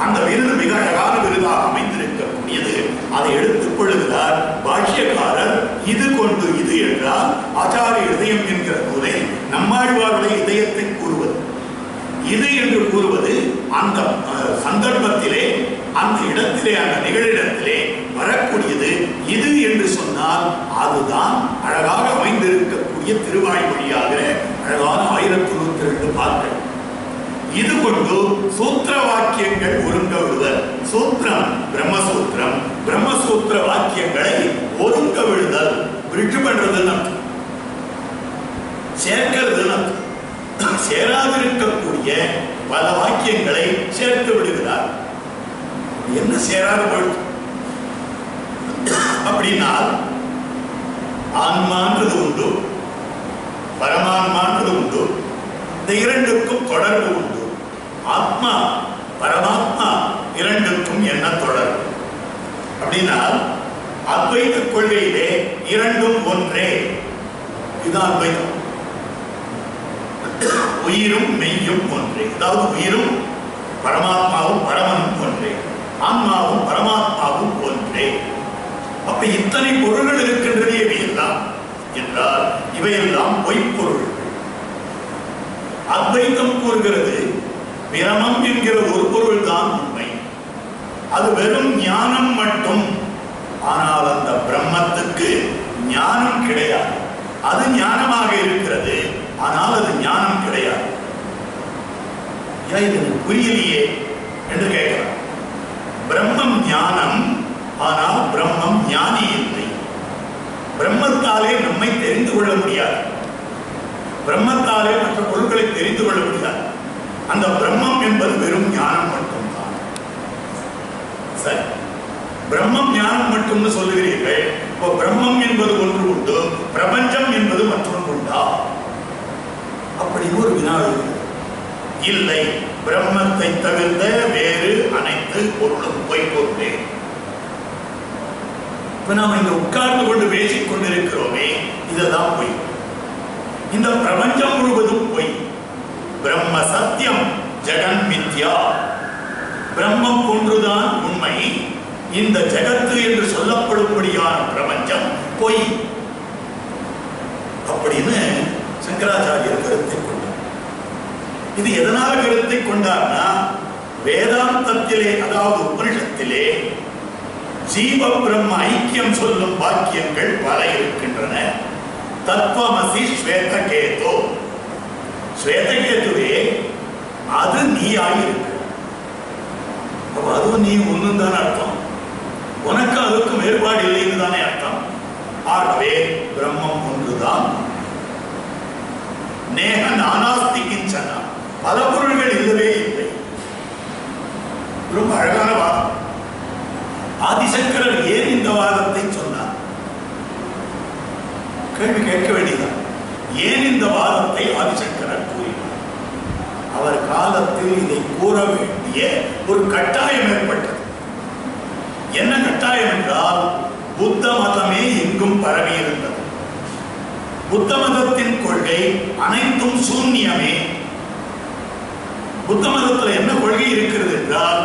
அந்த விருது மிக அழகான விருதாக அமைந்திருக்கக்கூடியது. அதை எடுத்துக் கொள்ளுகிறார் பாஷ்யக்காரர். இது கொண்டு இது என்றால் ஆச்சாரிய ஹிருதயம் என்கிற நூலை நம்மாழ்வாருடைய இதயத்தை கூறுவது. இது என்று கூறுவது அந்த சந்தர்ப்பத்திலே, அந்த இடத்திலே, அந்த நிகழிடத்திலே வரக்கூடியது. இது என்று சொன்னால் அதுதான் அழகாக அமைந்திருக்கக்கூடிய திருவாய்மொழியாக அழகான 1092 பாக்கள். இது கொண்டு சூத்திர வாக்கியங்கள் ஒருங்க விடுதல். சூத்திரம் பிரம்மசூத்திரம், பிரம்மசூத்திர வாக்கியங்களை ஒருங்க விடுதல். பிரிட்ஜ் பண்றதுன்னு சேர்க்கிறதுன்னு சேராதிருக்கக்கூடிய பல வாக்கியங்களை சேர்த்து விடுகிறார். என்ன சேராத போயிட்டு அப்படின்னா ஆன்மான்றது உண்டு, பரமான்மான்றது உண்டு. இந்த இரண்டுக்கும் தொடர்பு உண்டு. ஆத்மா பரமாத்மா இரண்டுக்கும் என்ன தொடர்பு அப்படின்னா அத்வைத கொள்கையிலே இரண்டும் ஒன்றே. இதுதான் அத்வைதம். உயிரும் மெய்யும் ஒன்றே. அதாவது உயிரும் பரமாத்மாவும் பரமனும் ஒன்றே, ஆன்மாவும் பரமாத்மாவும் ஒன்றே. அப்ப இத்தனை பொருள்கள் இருக்கின்றதே இவையெல்லாம் என்றால் இவையெல்லாம் பொய்ப்பொருள். அத்வைத்தம் கூறுகிறது பிரமம் என்கிற ஒரு பொருள் தான் உண்மை. அது வெறும் ஞானம் மட்டும். ஆனால் அந்த பிரம்மத்துக்கு ஞானம் கிடையாது. அது ஞானமாக இருக்கிறது, ஆனால் அது ஞானம் கிடையாது. இது புரியலையே என்று கேட்கிறார். பிரம்மம் ஞானம், ஆனால் பிரம்மம் ஞானி இல்லை. பிரம்மத்தாலே நம்மை தெரிந்து கொள்ள முடியாது. பிரம்மத்தாலே மற்ற பொருட்களை தெரிந்து கொள்ள முடியாது. அந்த பிரம்மம் என்பது வெறும் ஞானம் மட்டும்தான். சரி, பிரம்மம் ஞானம் மட்டும்னு சொல்லுகிறீர்கள். இப்போ பிரம்மம் என்பது ஒன்று உண்டு, பிரபஞ்சம் என்பது மற்றொன்று உண்டா அப்படின்னு ஒரு வினா இல்லை. பிரம்மத்தை தவிர்த்த வேறு அனைத்து பொருளும் பொய் பொருளே. இப்ப நாம் இங்க உட்கார்ந்து கொண்டு பேசிக் கொண்டிருக்கிறோமே, இதுதான் பொய். இந்த பிரபஞ்சம் முழுவதும் பொய். பிரம்ம சத்தியம் ஜெகன் மித்யா. பிரம்மம் ஒன்றுதான் உண்மை. இந்த ஜெகத்து என்று சொல்லப்படும்படியான பிரபஞ்சம் பொய் அப்படின்னு சங்கராச்சாரியர் கருத்தை கொண்டார். இது எதனால் கருத்தை கொண்டார்னா, வேதாந்தத்திலே அதாவது உபனிஷத்திலே ஜீவ பிரம்ம ஐக்கியம் சொல்லும் வாக்கியங்கள் பல இருக்கின்றன. தத்துவமசி ஸ்வேதகேது. ஸ்வேதகேதுவே அது நீயாயிருக்கு. அதுவும் நீ ஒன்றும் தானே அர்த்தம். உனக்கு அதுக்கும் வேறுபாடு இல்லைன்னு தானே அர்த்தம். ஆகவே பிரம்மம் ஒன்றுதான். நேக நானாஸ்தி கிஞ்சன. பல பொருள்கள் இல்லவே இல்லை. ரொம்ப அழகான வாதம். ஆதிசங்கரர் ஏன் இந்த வாதத்தை சொன்னார்? கேள்வி கேட்க வேண்டியதான். ஏன் இந்த வாதத்தை ஆதிசங்கரர் கூறினார்? அவர் காலத்தில் இதை கூற வேண்டிய ஒரு கட்டாயம் ஏற்பட்டது. என்ன கட்டாயம் என்றால், புத்த மதமே எங்கும் பரவி இருந்தது. புத்த மதத்தின் கொள்கை அனைத்தும் சூன்யமே. புத்த மதத்தில் என்ன கொள்கை இருக்கிறது என்றால்,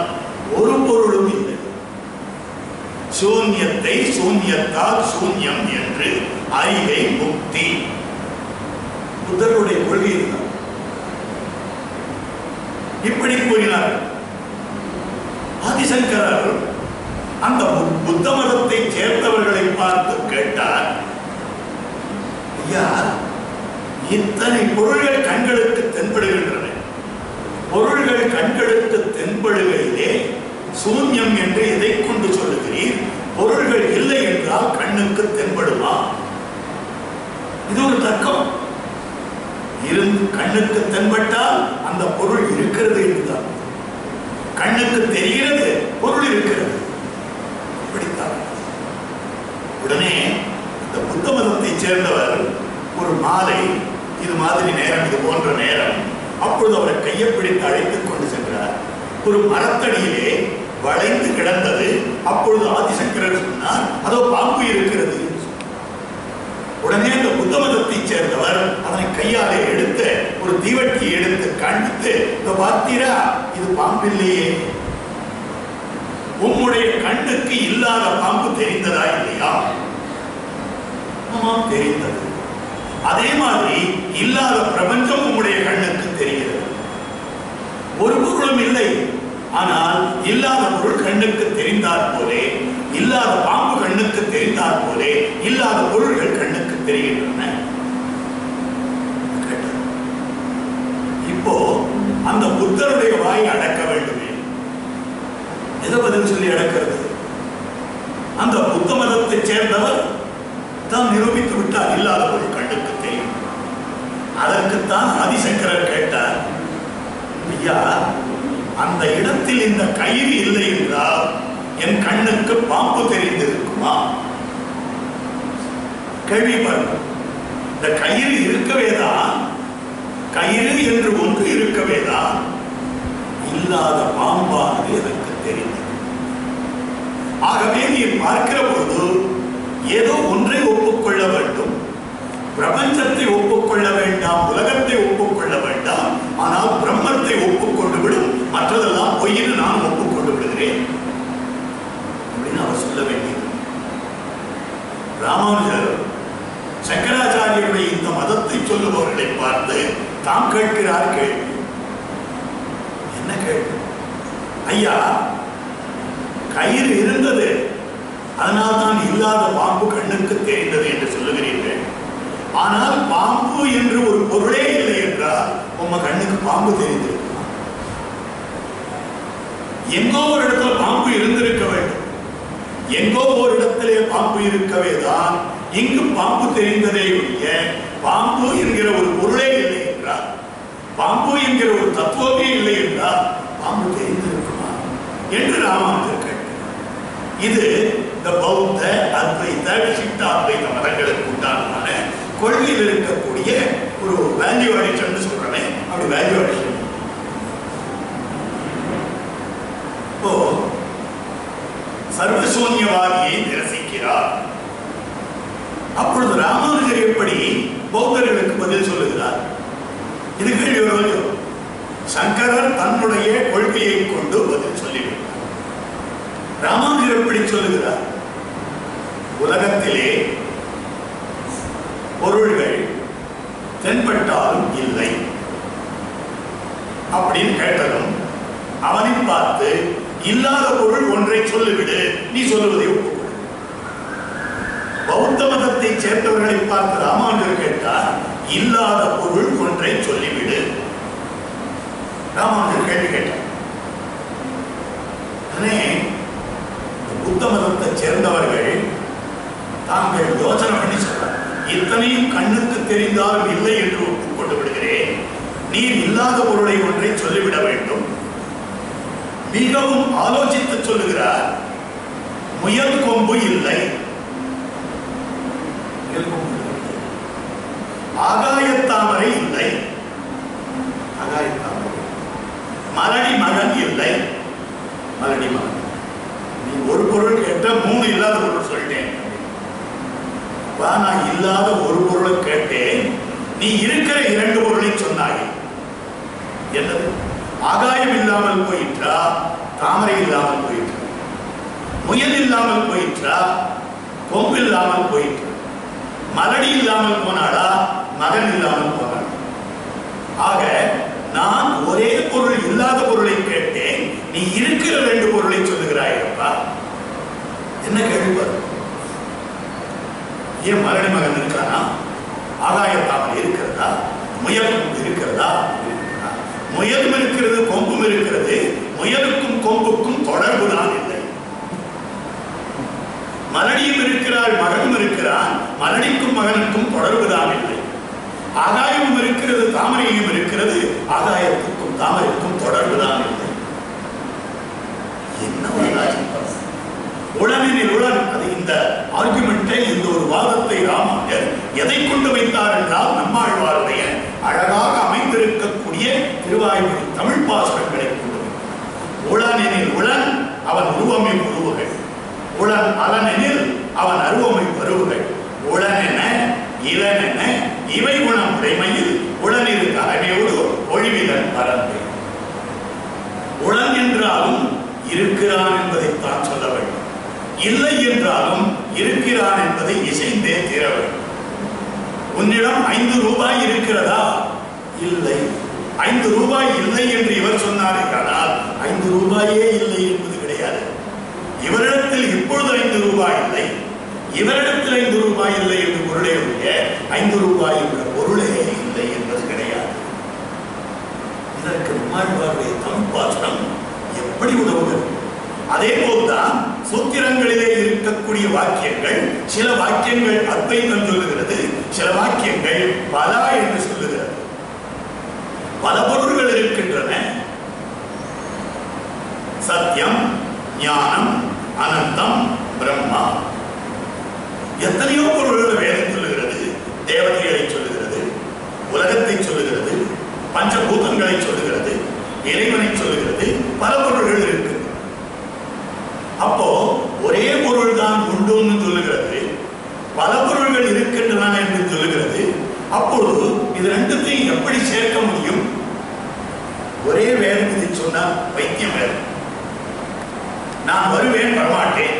ஒரு பொருளும் இல்லை. சூன்யத்தை சூன்யத்தால் சூன்யம் என்று அறிவை முக்தி. புத்தருடைய கொள்கை இருந்தார். இப்படி கூறினார். ஆதிசங்கரர் அந்த புத்த மதத்தை சேர்ந்தவர்களை பார்த்து கேட்டார், ஐயா, இத்தனை பொருள்கள் கண்களுக்கு தென்படுகின்றன. பொருள்கள் கண்களுக்கு தென்படுவதிலே சூன்யம் என்று எதை கொண்டு சொல்லுகிறீர்? பொருள்கள் இல்லை என்றால் கண்ணுக்கு தென்படுமா? இது ஒரு தர்க்கம். இருந்து கண்ணுக்கு தென்பட்டால் அந்த பொருள் இருக்கிறது என்றுதான். கண்ணுக்கு தெரிகிறது, பொருள் இருக்கிறது. இப்படித்தான். உடனே இந்த புத்த மதத்தை சேர்ந்தவர் ஒரு மாலை, இது மாதிரி நேரம், இது போன்ற நேரம், அப்பொழுது அவரை கையை பிடித்து அழைத்துக் கொண்டு சென்றார். ஒரு மரத்தடியிலே வளைந்து கிடந்தது. அப்பொழுது ஆதிசங்கரர் சொன்னார், அதோ பாம்பு இருக்கிறது. உடனே இந்த புத்த மதத்தை சேர்ந்தவர் அதனை கையாலே எடுத்து ஒரு தீவட்டி எடுத்து காண்பித்து, பார்த்தீரா, இது பாம்பில்லையே. உம்முடைய கண்ணுக்கு இல்லாத பாம்பு தெரிந்ததா இல்லையா? ஆமாம், தெரிந்தது. அதே மாதிரி இல்லாத பிரபஞ்சம் உம்முடைய கண்ணுக்கு தெரிகிறது. ஒரு பொருளும் இல்லை, ஆனால் இல்லாத பொருள் கண்ணுக்கு தெரிந்தால் போலே, இல்லாத பாம்பு கண்ணுக்கு தெரிந்தால் போலே, இல்லாத பொருள்கள் கண்ணுக்கு தெரிகின்றன. இப்போ அந்த புத்தருடைய வாயை அடக்க வேண்டுமே. எதை பதில் சொல்லி அடக்கிறது? அந்த புத்த மதத்தை சேர்ந்தவர் தான் நிரூபித்து விட்டார், இல்லாத பொருள் கண்ணுக்கு தெரியும். அதற்குத்தான் ஆதிசங்கரர் கேட்டார், ஐயா, அந்த இடத்தில் இந்த கயிறு இல்லை என்றால் என் கண்ணுக்கு பாம்பு தெரிந்திருக்குமா? கேள்வி பாருங்க. இந்த கயிறு இருக்கவேதான், கயிறு என்று ஒன்று இருக்கவேதான் இல்லாத பாம்பானது எனக்கு தெரிந்தது. ஆகவே நீ பார்க்கிற பொழுது ஏதோ ஒன்றை ஒப்புக்கொள்ள வேண்டும். பிரபஞ்சத்தை ஒப்புக்கொள்ள வேண்டாம், உலகத்தை ஒப்புக்கொள்ள வேண்டாம், ஆனால் பிரம்மத்தை ஒப்புக்கொண்டு விடும். மற்றதெல்லாம் பொய்ன்னு நான் ஒப்புக்கொண்டு விடுகிறேன் அப்படின்னு அவர் சொல்ல வேண்டியது. ராமானுஜர் சங்கராச்சாரியருடைய இந்த மதத்தை சொல்லுபவர்களை பார்த்து தாம் கேட்கிறார் கேள்வி. என்ன கேள்வி? ஐயா, கயிறு இருந்தது, அதனால் தான் இல்லாத பாம்பு கண்ணுக்கு தெரிந்தது என்று சொல்லுகிறீர்கள். ஆனால் பாம்பு என்று ஒரு பொருளே இல்லை என்றால் உங்க கண்ணுக்கு பாம்பு தெரிந்திருக்குமா? எங்கோ ஒரு இடத்துல பாம்பு இருந்திருக்க வேண்டும். எங்கோ ஒரு இடத்திலே பாம்பு இருக்கவே தான் இங்கு பாம்பு தெரிந்ததே ஒழிய பாம்பு என்கிற ஒரு பொருளே இல்லை என்றால், பாம்பு என்கிற ஒரு தத்துவமே இல்லை என்றால் பாம்பு தெரிந்திருக்குமா என்று ராமானுஜர் கேட்கிறார். இது இந்த பௌத்த அத்வைத விசிஷ்ட அத்வைத மதங்களுக்கு உண்டான கொள்கையில் இருக்கக்கூடிய ஒரு வேல்யூ அடிஷன் சொல்றேன். அப்படி வேல்யூ அடிஷன் இப்போ சர்வசூன்யவாதியை நிரசிக்கிறார். அப்பொழுது ராமானுஜர் எப்படி பௌத்தர்களுக்கு பதில் சொல்லுகிறார்? இது கேள்வி வருவது. சங்கரர் தன்னுடைய கொள்கையை கொண்டு பதில் சொல்லிவிட்டார். ராமானுஜர் எப்படி சொல்லுகிறார்? உலகத்திலே பொருள்கள் தென்பட்டாலும் இல்லை அப்படின்னு கேட்டதும் அவனை பார்த்து இல்லாத பொருள் ஒன்றை சொல்லிவிடு, நீ சொல்லுவதை ஒப்புக்கொடு. பௌத்த மதத்தை சேர்ந்தவர்களை பார்த்து ராமானுஜர் கேட்டார், இல்லாத பொருள் ஒன்றை சொல்லிவிடு. ராமானுஜர் கேள்வி கேட்டார். புத்த மதத்தை சேர்ந்தவர்கள் தாங்கள் யோசனை பண்ணி சொல்றார், இத்தனையும் கண்ணுக்கு தெரிந்தாலும் இல்லை என்று ஒப்புக்கொண்டு விடுகிறேன், நீர் இல்லாத பொருளை ஒன்றை சொல்லிவிட வேண்டும். மிகவும் ஆலோசித்து சொல்லுகிறார், முயல் கொம்பு இல்லை, ஆகாயத்தாமரை இல்லை, மலடி மகன் இல்லை, மலடி மகன். நீ ஒரு பொருள் கேட்ட 3 இல்லாத பொருள் சொல்லிட்டேன். நான் இல்லாத ஒரு பொருளை கேட்டேன், நீ இருக்கிற 2 பொருளை சொன்னாய். என்னது? ஆகாயம் இல்லாமல் போயிற்றா, தாமரை இல்லாமல் போயிற்றா, முயல் இல்லாமல் போயிற்றா, கொம்பு இல்லாமல் போயிற்றா, மலடி இல்லாமல் போனாடா, மகன் இல்லாமல் போனாள். ஆக நான் ஒரே பொருள் இல்லாத பொருளை கேட்டேன், நீ இருக்கிற 2 பொருளை சொல்லுகிறாயப்பா. என்ன கேள்வி? ஏன் மலடி மகன் இருக்கானா, ஆகாயத்தாமல் இருக்கிறதா, முயல் இருக்கிறதா? முயலும் இருக்கிறது, கொம்பும் இருக்கிறது. முயலுக்கும் கொம்புக்கும் தொடர்பு தான் இல்லை. மலடியும் இருக்கிறாள், மகனும் இருக்கிறான், மலடிக்கும் மகனுக்கும் தொடர்பு தான் இல்லை. ஆகாயமும் இருக்கிறது, தாமரையும் இருக்கிறது, ஆகாயத்துக்கும் தாமரைக்கும் தொடர்பு தான் இல்லை. என்ன உளனில் உளன். அது இந்த ஆர்குமெண்டை, இந்த ஒரு வாதத்தை ராமானுஜர் எதை கொண்டு வைத்தார் என்றால், நம்மாழ்வாருடைய அழகாக அமைந்திருக்கக்கூடிய திருவாய்மொழி தமிழ் பாசுரங்களை கொண்டு வைத்தார். உளனெனில் உளன் அவன் உருவமை உருவுகள், உளன் அலனெனில் அவன் அருவமை பருவுகள், உளனென இளனென இவை குணம் உடைமையில் உளனிரு தலைமையோடு ஒழிவிதன் பரந்து. உளன் என்றாலும் இருக்கிறான் என்பதைத்தான் சொல்ல வேண்டும், இல்லை என்றாலும் இருக்கிறான் என்பதை இசைந்தே தீர வேண்டும். உன்னிடம் 5 ரூபாய் இருக்கிறதா? இல்லை. 5 ரூபாய் இல்லை என்று இவர் சொன்னார் என்றால் 5 ரூபாயே இல்லை என்பது கிடையாது. இவரிடத்தில் இப்பொழுது 5 ரூபாய் இல்லை, இவரிடத்தில் 5 ரூபாய் இல்லை என்று பொருளே உடைய 5 ரூபாய் என்ற பொருளே இல்லை என்பது கிடையாது. இதற்கு நம்மாழ்வாருடைய தமிழ் பாசுரம் எப்படி உதவுகிறது? அதே போல்தான் சூத்திரங்களிலே இருக்கக்கூடிய வாக்கியங்கள், சில வாக்கியங்கள் அத்வைதம் சொல்லுகிறது, சில வாக்கியங்கள் பலா என்று சொல்லுகிறது. பல பொருள்கள் இருக்கின்றன. சத்தியம், ஞானம், அனந்தம், பிரம்மா, எத்தனையோ பொருள்கள் வேதம் சொல்லுகிறது. தேவதைகளை சொல்லுகிறது, உலகத்தை சொல்லுகிறது, பஞ்சபூதங்களை சொல்லுகிறது, இறைவனை சொல்லுகிறது, பல பொருள்கள் இருக்கு. அப்போ ஒரே பொருள் தான் உண்டுன்னு சொல்லுகிறது, பல பொருள்கள் இருக்கின்றன என்று சொல்லுகிறது. அப்பொழுது இது ரெண்டுத்தையும் எப்படி சேர்க்க முடியும்? ஒரே வேதத்தை சொன்னால் வைத்தியம் வேதம். நான் வருவேன் வரமாட்டேன்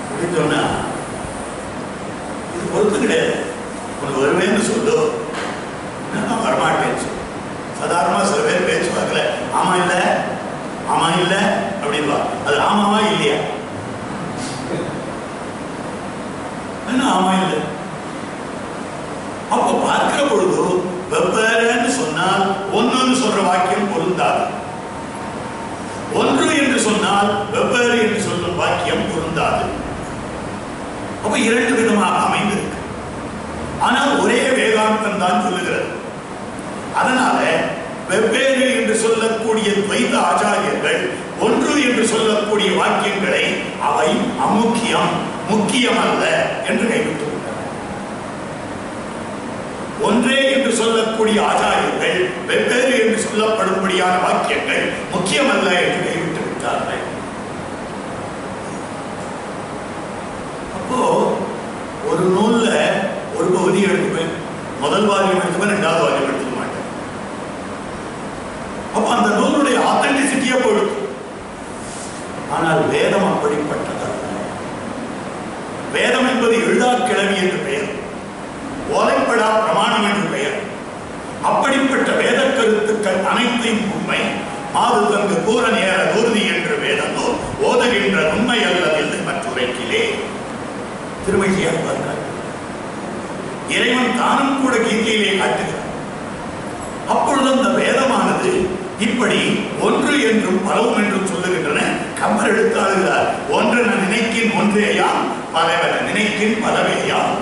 அப்படின்னு சொன்னா இது பொறுத்து கிடையாது. உனக்கு வருவேன்னு சொல்லு, நான் வரமாட்டேன்னு சொல்லு. சாதாரணமா சில பேர் பேச்சுவாங்கல, ஆமா இல்ல ஆமா இல்ல அப்படின்பா. அது ஆமாவா இல்லையா? ஆமா இல்லை. அப்ப பார்க்கிற பொழுது வெவ்வேறுன்னு சொன்னால் ஒன்னு சொல்ற வாக்கியம் பொருந்தாது, ஒன்று என்று சொன்னால் வெவ்வேறு என்று சொல்லும் வாக்கியம் பொருந்தாது. அப்ப 2 விதமாக அமைந்திருக்கு. ஆனால் ஒரே வேதாந்தம் தான் சொல்லுகிறது. அதனால வெவ்வேறு என்று சொல்லக்கூடிய துவைத ஆச்சாரியர்கள் ஒன்று என்று சொல்லக்கூடிய வாக்கியங்களை அவை அமுக்கியம், முக்கியம் அல்ல என்று கைவிட்டு விட்டார்கள். ஒன்றே என்று சொல்லக்கூடிய ஆச்சாரியர்கள் வெவ்வேறு என்று சொல்லப்படும்படியான வாக்கியங்கள் முக்கியம் அல்ல என்று கைவிட்டு விட்டார்கள். அப்போ ஒரு நூல்ல ஒரு பகுதி எடுத்துப்பேன், முதல் வாரியம் எடுத்துப்பேன், இரண்டாவது வாரியம் எடுத்துக்க மாட்டேன். அப்ப அந்த நூலுடைய ஆத்தென்டிசிட்டியா போயிடுது. ஆனால் வேதம் அப்படிப்பட்டதல்ல. வேதம் என்பது எழுதா கிழவி என்று பெயர், ஓலைப்படா பிரமாணம் என்று பெயர். அப்படிப்பட்ட வேத கருத்துக்கள் அனைத்தையும் உண்மை மாது தங்கு கூற நேர உறுதி என்று வேதமோ ஓதுகின்ற உண்மை அல்லது என்று மற்றுரைக்கிலே திருமழியார் பார்க்கிறார். இறைவன் தானும் கூட கீதையிலே காட்டுகிறார். அப்பொழுது அந்த வேதமானது இப்படி ஒன்று என்றும் பலவும் என்றும் சொல்லுகின்றன. கம்பர் எடுத்தாளுகிறார், ஒன்றென நினைக்கின் ஒன்றேயாம், பலவென நினைக்கின் பலவேயாம்.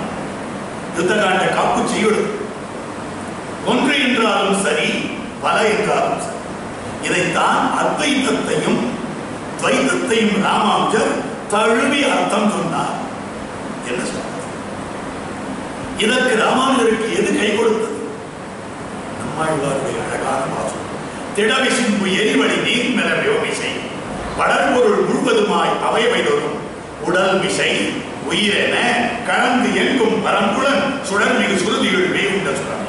யுத்தகாண்ட காப்பு செய்யுடு. ஒன்று என்றாலும் சரி, பல என்றாலும் சரி. இதைத்தான் அத்வைதத்தையும் துவைதத்தையும் ராமானுஜர் தழுவி அர்த்தம் சொன்னார். என்ன சொன்னார்? இதற்கு ராமானுஜருக்கு எது கை கொடுத்தது? நம்மாழ்வாருடைய அழகான வாசம். திடவிசிம்பு எரிவழி நீர் மெல வியோமிசை வடற்பொருள் முழுவதுமாய் அவைவைதொரும் உடல் விசை உயிரென கலந்து எங்கும் பரம்புடன் சுடர்மிகு சுருதிகள் வேகுண்ட சுரம்.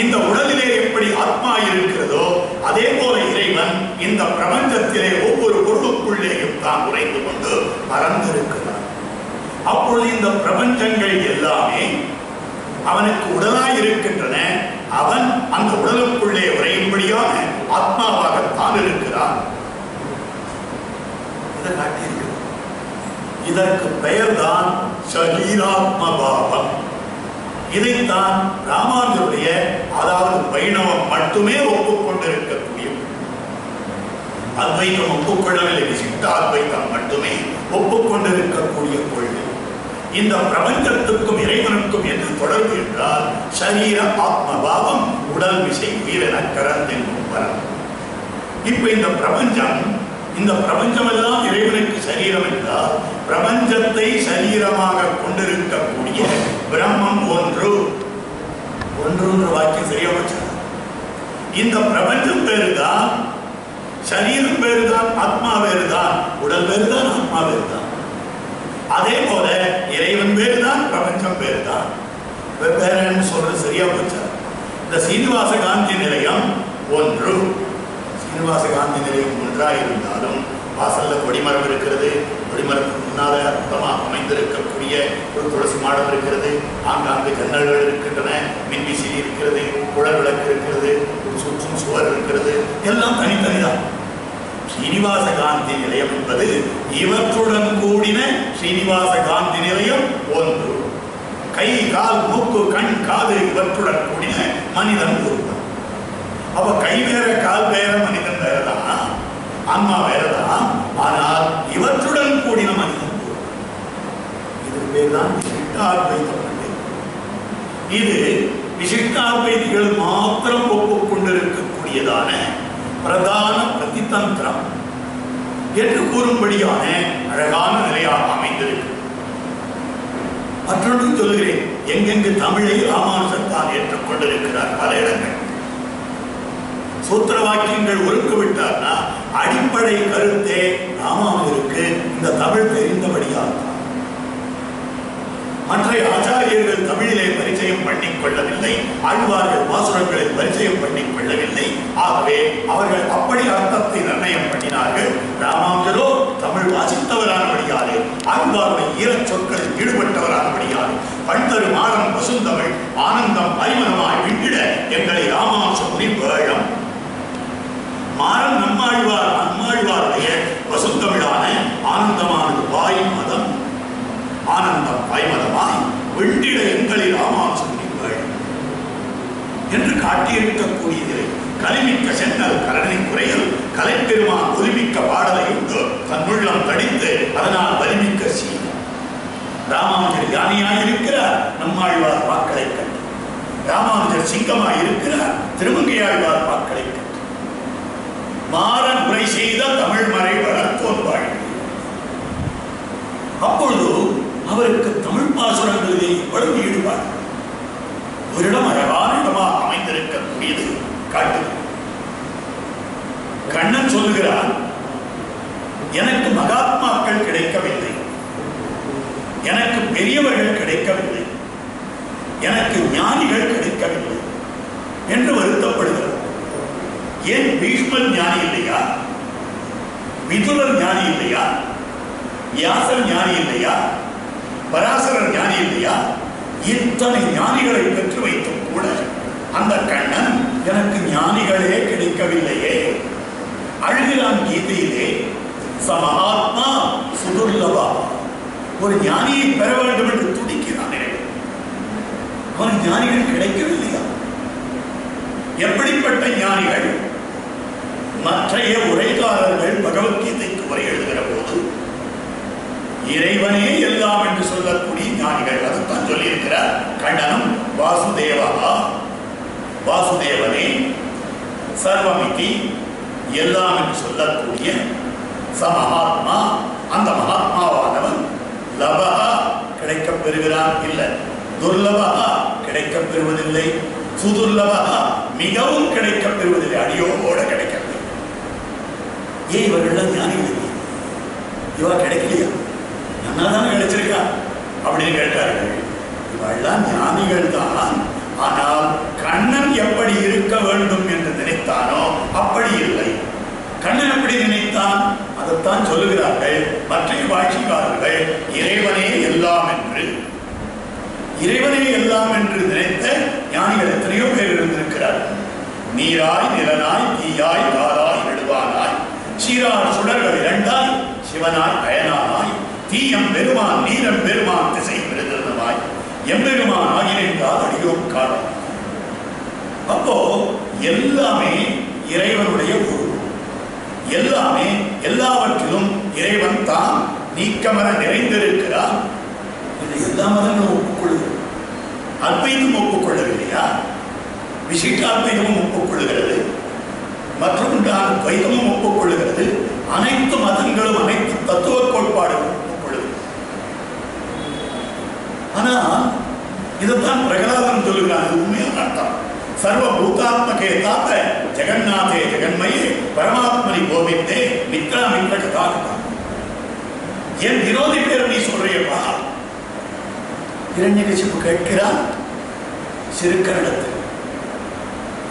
இந்த உடலிலே எப்படி ஆத்மா இருக்கிறதோ அதே போல இறைவன் இந்த பிரபஞ்சத்திலே ஒவ்வொரு பொருளுக்குள்ளேயும் தான் உறைந்து கொண்டு பறந்திருக்கிறார். அப்பொழுது இந்த பிரபஞ்சங்கள் எல்லாமே அவனுக்கு உடலாய் இருக்கின்றன. அவன் அந்த உடலுக்குள்ளே உரையும்படியான ஆத்மாவாகத்தான் இருக்கிறான். இதற்கு பெயர்தான் சரீராத்ம பாவம். இதைத்தான் ராமானுஜருடைய, அதாவது வைணவம் மட்டுமே ஒப்புக்கொண்டிருக்கக்கூடிய, அத்வைதம் ஒப்புக்கொள்ளவில்லை, விசிஷ்ட அத்வைதம் மட்டுமே ஒப்புக்கொண்டிருக்கக்கூடிய கொள்கை. இந்த பிரபஞ்சத்துக்கும் இறைவனுக்கும் என்று தொடர்பு என்றால் சரீர ஆத்மபாவம், உடல் விசை உயிரென கரந்தென்னும் வரம். இப்ப இந்த பிரபஞ்சம் எல்லாம் இறைவனுக்கு சரீரம் என்றால் பிரபஞ்சத்தை சரீரமாக கொண்டிருக்கக்கூடிய பிரம்மம் ஒன்று. ஒன்று வாக்கியம் சரியா வச்சு. இந்த பிரபஞ்சம் பேருதான், சரீரம் பேருதான், ஆத்மா வேறுதான், உடல் வேறுதான், ஆத்மா வேறுதான். அதே போல இறைவன் பேருதான், பிரபஞ்சம் பேருதான். வெவ்வேறு சொல்றது சரியா போச்சா? இந்த சீனிவாச காந்தி நிலையம் ஒன்று. சீனிவாச காந்தி நிலையம் ஒன்றாக இருந்தாலும் வாசல்ல கொடிமரம் இருக்கிறது. கொடிமரத்துக்கு முன்னால அற்புதமாக அமைந்திருக்கக்கூடிய ஒரு துளசி மாடம் இருக்கிறது. ஆங்காங்கு ஜன்னல்கள் இருக்கின்றன, மின்விசிறி இருக்கிறது, குழல் விளக்கு இருக்கிறது, ஒரு சுற்றும் சுவர் இருக்கிறது. எல்லாம் தனித்தனிதான். ஸ்ரீனிவாச காந்தி நிலையம் என்பது இவற்றுடன் கூடின ஸ்ரீனிவாச காந்தி நிலையம் ஒன்று. கை கால் மூக்கு கண் காது இவற்றுடன் கூடின மனிதன் ஒருவன். அப்ப கை வேற கால் வேற மனிதன் வேறதான், ஆன்மா வேறதான். ஆனால் இவற்றுடன் கூடின மனிதன் இதுக்கு பேர் தான் விசிஷ்டாத்வைதம். இது விசிஷ்டாத்வைதிகள் மாத்திரம் ஒப்புக்கொண்டிருக்கக்கூடியதான பிரதான பிரதிதந்திரம் என்று கூறும்படியான அழகான நிலையாக அமைந்திருக்கு. மற்றொன்று சொல்கிறேன், எங்கெங்கு தமிழை ராமானுஜர் தான் ஏற்றுக்கொண்டிருக்கிறார். பல இடங்கள் சூத்திர வாக்கியங்கள் ஒழுங்கு விட்டார்னா அடிப்படை கருத்தே ராமானுஜருக்கு இந்த தமிழ் தெரிந்தபடியாக. மற்ற ஆச்சாரியர்கள் தமிழிலே பரிச்சயம் பண்ணிக் கொள்ளவில்லை, ஆழ்வார்கள் பாசுரங்களில் பரிச்சயம் பண்ணிக் கொள்ளவில்லை. ஆகவே அவர்கள் அப்படி அர்த்தத்தை நிர்ணயம் பண்ணினார்கள். ராமானுஜரோ தமிழ் வாசித்தவரானபடியாலே, ஆழ்வாருடைய ஈரச் சொற்களில் ஈடுபட்டவரானபடியாலே, பண்தரு மாடம் பசுந்தமிழ் ஆனந்தம் அறிமனமாய் விண்டிட எங்களை ராமானுஜ முனிவேழம். மாறன் நம்மாழ்வாருடைய பசுந்தமிழான ஆனந்தமானது வாய் மதம், ஆனந்தம் வாய்மதமாய் விண்டிட எங்களில் ராமானுஜர்கள் என்று காட்டியிருக்கக்கூடியதில்லை. கலிமிக்க சென்னல் கரணி குறையல் கலைப்பெருமான் ஒலிமிக்க பாடலை உண்டு தன்னுள்ளம் தடித்து அதனால் வலிமிக்க சீ. ராமானுஜர் யானையாக இருக்கிறார், நம்மாழ்வார் வாக்களை கண்டு, ராமானுஜர் சிங்கமாய் இருக்கிறார் திருமங்கையாழ்வார் வாக்களை கண்டு, மாறன் உரை செய்த தமிழ் மறை வளர்த்தோன் வாழ்க்கை. அப்பொழுது அவருக்கு தமிழ் பாசுரங்களிலே எவ்வளவு ஈடுபாடு. ஒரு இடம் அழகான இடமாக அமைந்திருக்கக்கூடியது காட்டு. கண்ணன் சொல்லுகிறார், எனக்கு மகாத்மாக்கள் கிடைக்கவில்லை, எனக்கு பெரியவர்கள் கிடைக்கவில்லை, எனக்கு ஞானிகள் கிடைக்கவில்லை என்று வருத்தப்படுகிறார். ஏன் பீஷ்மர் ஞானி இல்லையா? விதுரர் ஞானி இல்லையா? வியாசர் ஞானி இல்லையா? பராசரர் ஞானி இல்லையா? இத்தனை ஞானிகளை பெற்று வைத்தும் கூட அந்த கண்ணன் எனக்கு ஞானிகளே கிடைக்கவில்லையே. அழுகிறான் கீதையிலே, சமஹாத்மா சுதுர்லபா. ஒரு ஞானியை பெற வேண்டும் என்று துடிக்கிறான். அவன் ஞானிகள் கிடைக்கவில்லையா? எப்படிப்பட்ட ஞானிகள்? மற்றைய உரைகாரர்கள் பகவத்கீதைக்கு உரை எழுதுகிற போது இறைவனே எல்லாம் என்று சொல்லக்கூடிய ஞானிகள். அதைத்தான் சொல்லி இருக்கிறார் கண்ணனும். வாசுதேவா, வாசுதேவனே சர்வமிதி, எல்லாம் என்று சொல்லக்கூடிய சமஹாத்மா, அந்த மகாத்மாவானவன் லபஹா கிடைக்கப் பெறுகிறான் இல்லை, துர்லபஹா கிடைக்கப் பெறுவதில்லை, சுதுர்லபஹா மிகவும் கிடைக்கப் பெறுவதில்லை, அடியோட கிடைக்கவில்லை. ஏன் இவர்கள் ஞானிகள்? இவ கிடைக்கலையா? நன்னாதானே கிடைச்சிருக்கா அப்படின்னு கேட்டார்கள். இவெல்லாம் ஞானிகள் தான். ஆனால் கண்ணன் எப்படி இருக்க வேண்டும் என்று நினைத்தானோ அப்படி இல்லை. கண்ணன் எப்படி நினைத்தான்? அதைத்தான் சொல்லுகிறார்கள் மற்ற வாழ்க்கைக்காரர்கள். இறைவனே எல்லாம் என்று, இறைவனே எல்லாம் என்று நினைத்த ஞானிகள் எத்தனையோ பேர் இருந்திருக்கிறார்கள். நீராய் நிலனாய் தீயாய் காராய் நெடுவானாய் சீரார் சுடர்கள் இரண்டாய் சிவனாய் அயனானாய் தீயம் பெருமான் நீரம் பெருமான் திசை பெருமாய் எம்பெருமான் ஆகியிருந்தால் அடியோம் காலம். அப்போ எல்லாமே இறைவனுடைய உருவம், எல்லாமே எல்லாவற்றிலும் இறைவன் தான் நீக்கமர நிறைந்திருக்கிறார். இது எல்லா மதங்களும் ஒப்புக்கொள்கிறது. அத்வைதம் ஒப்புக்கொள்ளவில்லையா? விசிஷ்டாத்வைதமும் ஒப்புக்கொள்ளுகிறது, மற்றும் துவைதமும் ஒப்புக்கொள்ளுகிறது. அனைத்து மதங்களும் அனைத்து தத்துவ கோட்பாடுகளும் ஒப்புக்கொள்ளுகிறது. ஆனால் இதுதான் பிரகலாதன் சொல்லுகிறான். உண்மையான அர்த்தம் சர்வ பூதாத்மகே தாத்த ஜெகநாதே ஜெகன்மயே பரமாத்மனி கோவிந்தே மித்ரா மித்ர கதாகதா. என் விரோதி பேர் நீ சொல்றியப்பா. இரண்யகசிபு கேட்கிறான் சிறுக்கனிடத்தில்,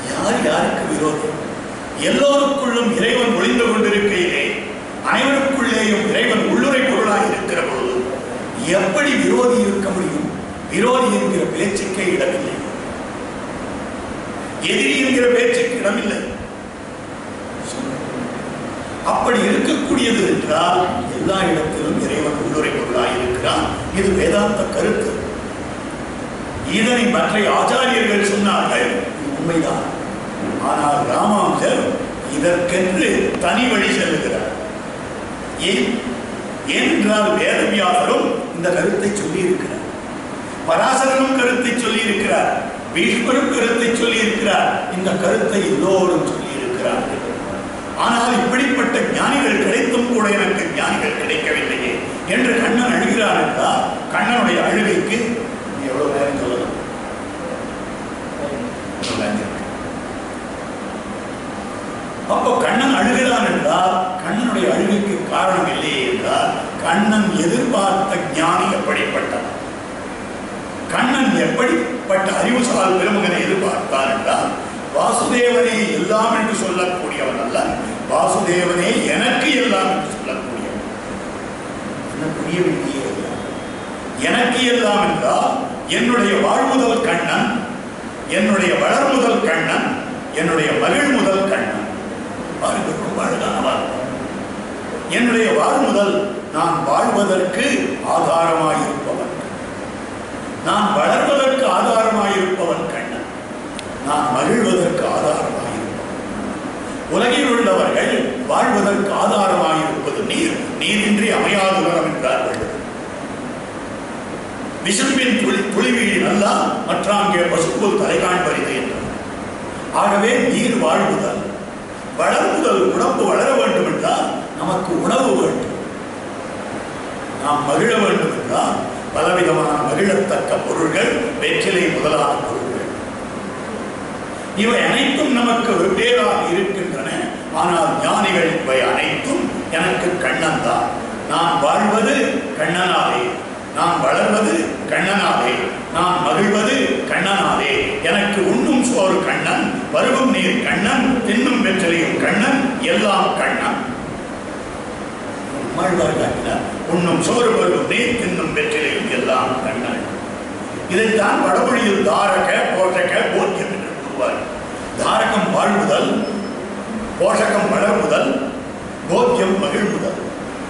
யார் யாருக்கு விரோதி? எல்லோருக்குள்ளும் இறைவன் ஒளிந்து கொண்டிருக்கையிலே, அனைவருக்குள்ளேயும் இறைவன் உள்ளுரை பொருளாக இருக்கிற பொழுது எப்படி விரோதி இருக்க முடியும்? விரோதி என்கிற பேச்சுக்கே இடமில்லை, எதிரி என்கிற பேச்சுக்கு இடமில்லை. அப்படி இருக்கக்கூடியது என்றால் எல்லா இடத்திலும் இறைவன் உள்ளுரை பொருளாக இருக்கிறான். இது வேதாந்த கருத்து. இதனை மற்ற ஆச்சாரியர்கள் சொன்னார்கள், உண்மைதான். ஆனால் ராமானுஜர் இதற்கென்று தனி வழி செல்லுகிறார். ஏனென்றால் வேதவியாசரும் இந்த கருத்தை சொல்லி இருக்கிறார், பராசரனும் கருத்தை சொல்லி இருக்கிறார், பீஷ்மரும் கருத்தை சொல்லி இருக்கிறார். இந்த கருத்தை எல்லோரும் சொல்லி இருக்கிறார்கள். ஆனால் இப்படிப்பட்ட ஞானிகள் கிடைத்தும் கூட எனக்கு ஞானிகள் கிடைக்கவில்லையே என்று கண்ணன் அழுகிறார் என்றால், கண்ணனுடைய அழுகைக்கு எவ்வளவு நேரம் சொல்லலாம்? அப்போ கண்ணன் அழுகிறான் என்றால் கண்ணனுடைய அழுகைக்கு காரணம் இல்லையே என்றால், கண்ணன் எதிர்பார்த்த ஞானி எப்படிப்பட்டார், கண்ணன் எப்படிப்பட்ட அறிவுசால் பெருமகனை எதிர்பார்த்தார் என்றால், வாசுதேவனே எல்லாம் என்று சொல்லக்கூடியவன் அல்ல, வாசுதேவனே எனக்கு எல்லாம் என்று சொல்லக்கூடியவன். என்ன புரியவில்லையே? எனக்கு எல்லாம் என்றால் என்னுடைய வாழ்முதல் கண்ணன், என்னுடைய வளர்முதல் கண்ணன், என்னுடைய மகிழ் முதல் கண்ணன். ரொம்ப அழகான வாழ்க்கை. என்னுடைய வாழ்முதல் நான் வாழ்வதற்கு ஆதாரமாயிருப்பவன், நான் வளர்வதற்கு ஆதாரமாயிருப்பவன் கண்ணன், நான் மகிழ்வதற்கு ஆதாரமாயிருப்பவன். உலகில் உள்ளவர்கள் வாழ்வதற்கு ஆதாரமாயிருப்பது நீர், நீரின்றி அமையாது வரம் என்றார்கள். விசும்பின் துளிவீழி நல்லா மற்றாங்கே பசுப்புல் தலை காண்பறிது என்றார். ஆகவே நீர் வாழ்வுதல், வளர்வுதல், உடம்பு வளர வேண்டும் என்றால் நமக்கு உணவு வேண்டும். நாம் மகிழ வேண்டும் என்றால் பலவிதமான மகிழத்தக்க பொருள்கள், வெற்றிலை முதலான பொருள்கள், இவை அனைத்தும் நமக்கு வெவ்வேறாக இருக்கின்றன. ஆனால் ஞானிகள் இவை அனைத்தும் எனக்கு கண்ணன் தான். நான் வாழ்வது கண்ணனாலே, நான் வளர்வது கண்ணனாலே, நான் மகிழ்வது கண்ணனாலே. எனக்கு உண்ணும் சோறு கண்ணன், பருகும் நீர் கண்ணன், தின்னும் வெற்றிலையும் கண்ணன், எல்லாம் கண்ணன். உண்ணும் சோறு, பருகும் நீர், தின்னும் வெற்றிலையும் எல்லாம் கண்ணன். இதைத்தான் வடமொழியில் தாரக, போஷக, போக்கியம் என்று கூறுவார். தாரகம் வாழ்வுதல், போஷகம் வளர்வுதல், போக்கியம் மகிழ்வுதல்,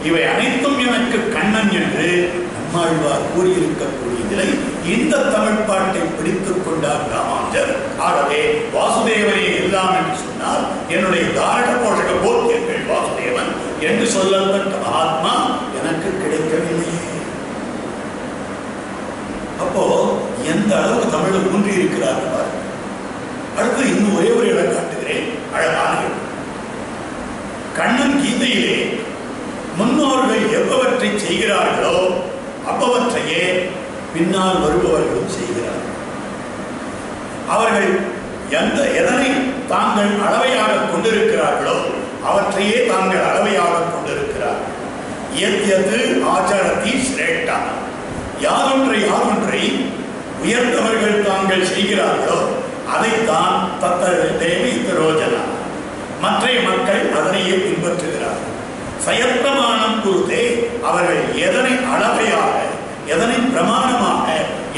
இவை அனைத்தும் எனக்கு கண்ணன் என்று நம்மாழ்வார் கூறியிருக்கக்கூடியதில்லை. இந்த தமிழ் பாட்டை பிடித்துக் கொண்டார் ராமானுஜர். ஆகவே வாசுதேவனே எல்லாம் என்று சொன்னால் என்னுடைய தாரக போஷக போக்கியங்கள் வாசுதேவன் என்று சொல்லப்பட்ட மகாத்மா எனக்கு கிடைக்கவில்லையே. அப்போ எந்த அளவு தமிழ் ஊன்றி இருக்கிறார். அடுத்து இன்னும் ஒரே ஒரு இடம் காட்டுகிறேன், அழகான இடம். கண்ணன் கீதையிலே முன்னோர்கள் எவ்வளவற்றை செய்கிறார்களோ அப்பவற்றையே பின்னால் வருபவர்களும் செய்கிறார்கள். அவர்கள் எதனை தாங்கள் அளவையாக கொண்டிருக்கிறார்களோ அவற்றையே தாங்கள் அளவையாக கொண்டிருக்கிறார்கள். எத்யது ஆச்சரதி சிரேஷ்டா, யாரொன்றை உயர்ந்தவர்கள் தாங்கள் செய்கிறார்களோ அதைத்தான் தத்தேவி திரோஜனா, மற்ற மக்கள் அதனையே பின்பற்றுகிறார்கள். சயப்பிரமாணம் குறித்தே அவர்கள் எதனை அளவையாக, எதனை பிரமாணமாக,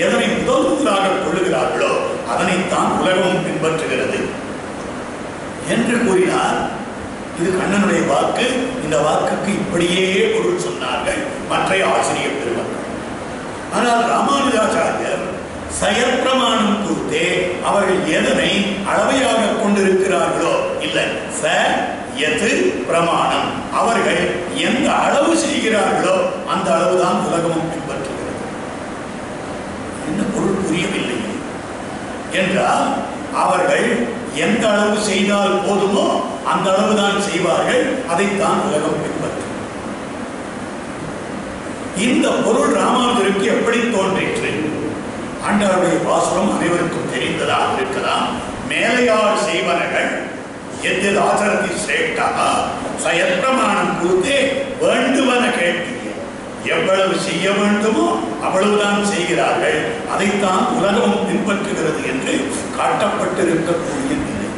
எதனை முதலாக கொள்ளுகிறார்களோ அதனைத்தான் உலகம் பின்பற்றுகிறது என்று கூறினார். இது கண்ணனுடைய வாக்கு. இந்த வாக்குக்கு இப்படியே பொருள் சொன்னார்கள் மற்ற ஆசிரியர் பெருமக்கள். ஆனால் ராமானுஜாச்சாரியர் சயப்பிரமாணம் குறித்தே அவர்கள் எதனை அளவையாக கொண்டிருக்கிறார்களோ, இல்லை, ச எது பிரமாணம், அவர்கள் எந்த அளவு செய்கிறார்களோ அந்த அளவுதான் உலகமும் பின்பற்றுகிறது. என்ன பொருள் புரியவில்லை என்றால், அவர்கள் எந்த அளவு செய்தால் போதுமோ அந்த அளவுதான் செய்வார்கள், அதைத்தான் உலகம் பின்பற்றும். இந்த பொருள் ராமானுஜருக்கு எப்படி தோன்றிற்று? ஆண்டவருடைய வாசகம் அனைவருக்கும் தெரிந்ததாக இருக்கலாம். மேலையார் செய்வனர்கள் எதில் ஆச்சரதி சிரேஷ்டா, சயப்பிரமாணம் குறித்தே வேண்டுவன கேட்க, எவ்வளவு செய்ய வேண்டுமோ அவ்வளவுதான் செய்கிறார்கள், அதைத்தான் உலகம் பின்பற்றுகிறது என்று காட்டப்பட்டிருக்கக்கூடிய நிலை.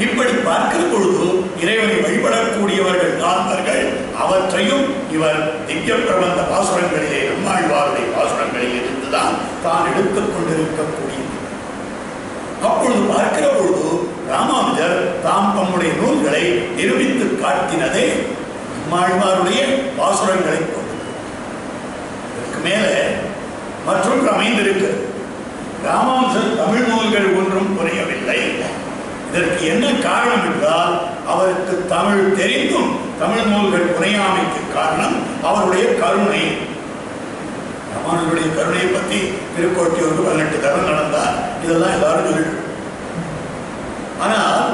இப்படி பார்க்கிற பொழுது இறைவனை வழிபடக்கூடியவர்கள் நான்வர்கள் அவற்றையும் இவர் திவ்ய பிரபந்த பாசுரங்களிலே, நம்மாழ்வாருடைய பாசுரங்களில் இருந்துதான் தான் எடுத்துக் கொண்டிருக்கக்கூடிய. அப்பொழுது பார்க்கிற பொழுது ராமானுஜர் தாம் தம்முடைய நூல்களை நிரூபித்து காட்டினதே நம்மாழ்வாருடைய பாசுரங்களை கொண்டு. இதற்கு மேலே மற்றொன்று அமைந்திருக்கிறது. ராமானுஜர் தமிழ் நூல்கள் ஒன்றும் புரியவில்லை. இதற்கு என்ன காரணம் என்றால், அவருக்கு தமிழ் தெரிந்தும் தமிழ் நூல்கள் புனையாமைக்கு காரணம் அவருடைய கருணை. ராமானுஜருடைய கருணையை பற்றி திருக்கோட்டியூருக்கு 18 தரம் நடந்தார். இதெல்லாம் எல்லாரும் சொல்லிட்டு. ஆனால்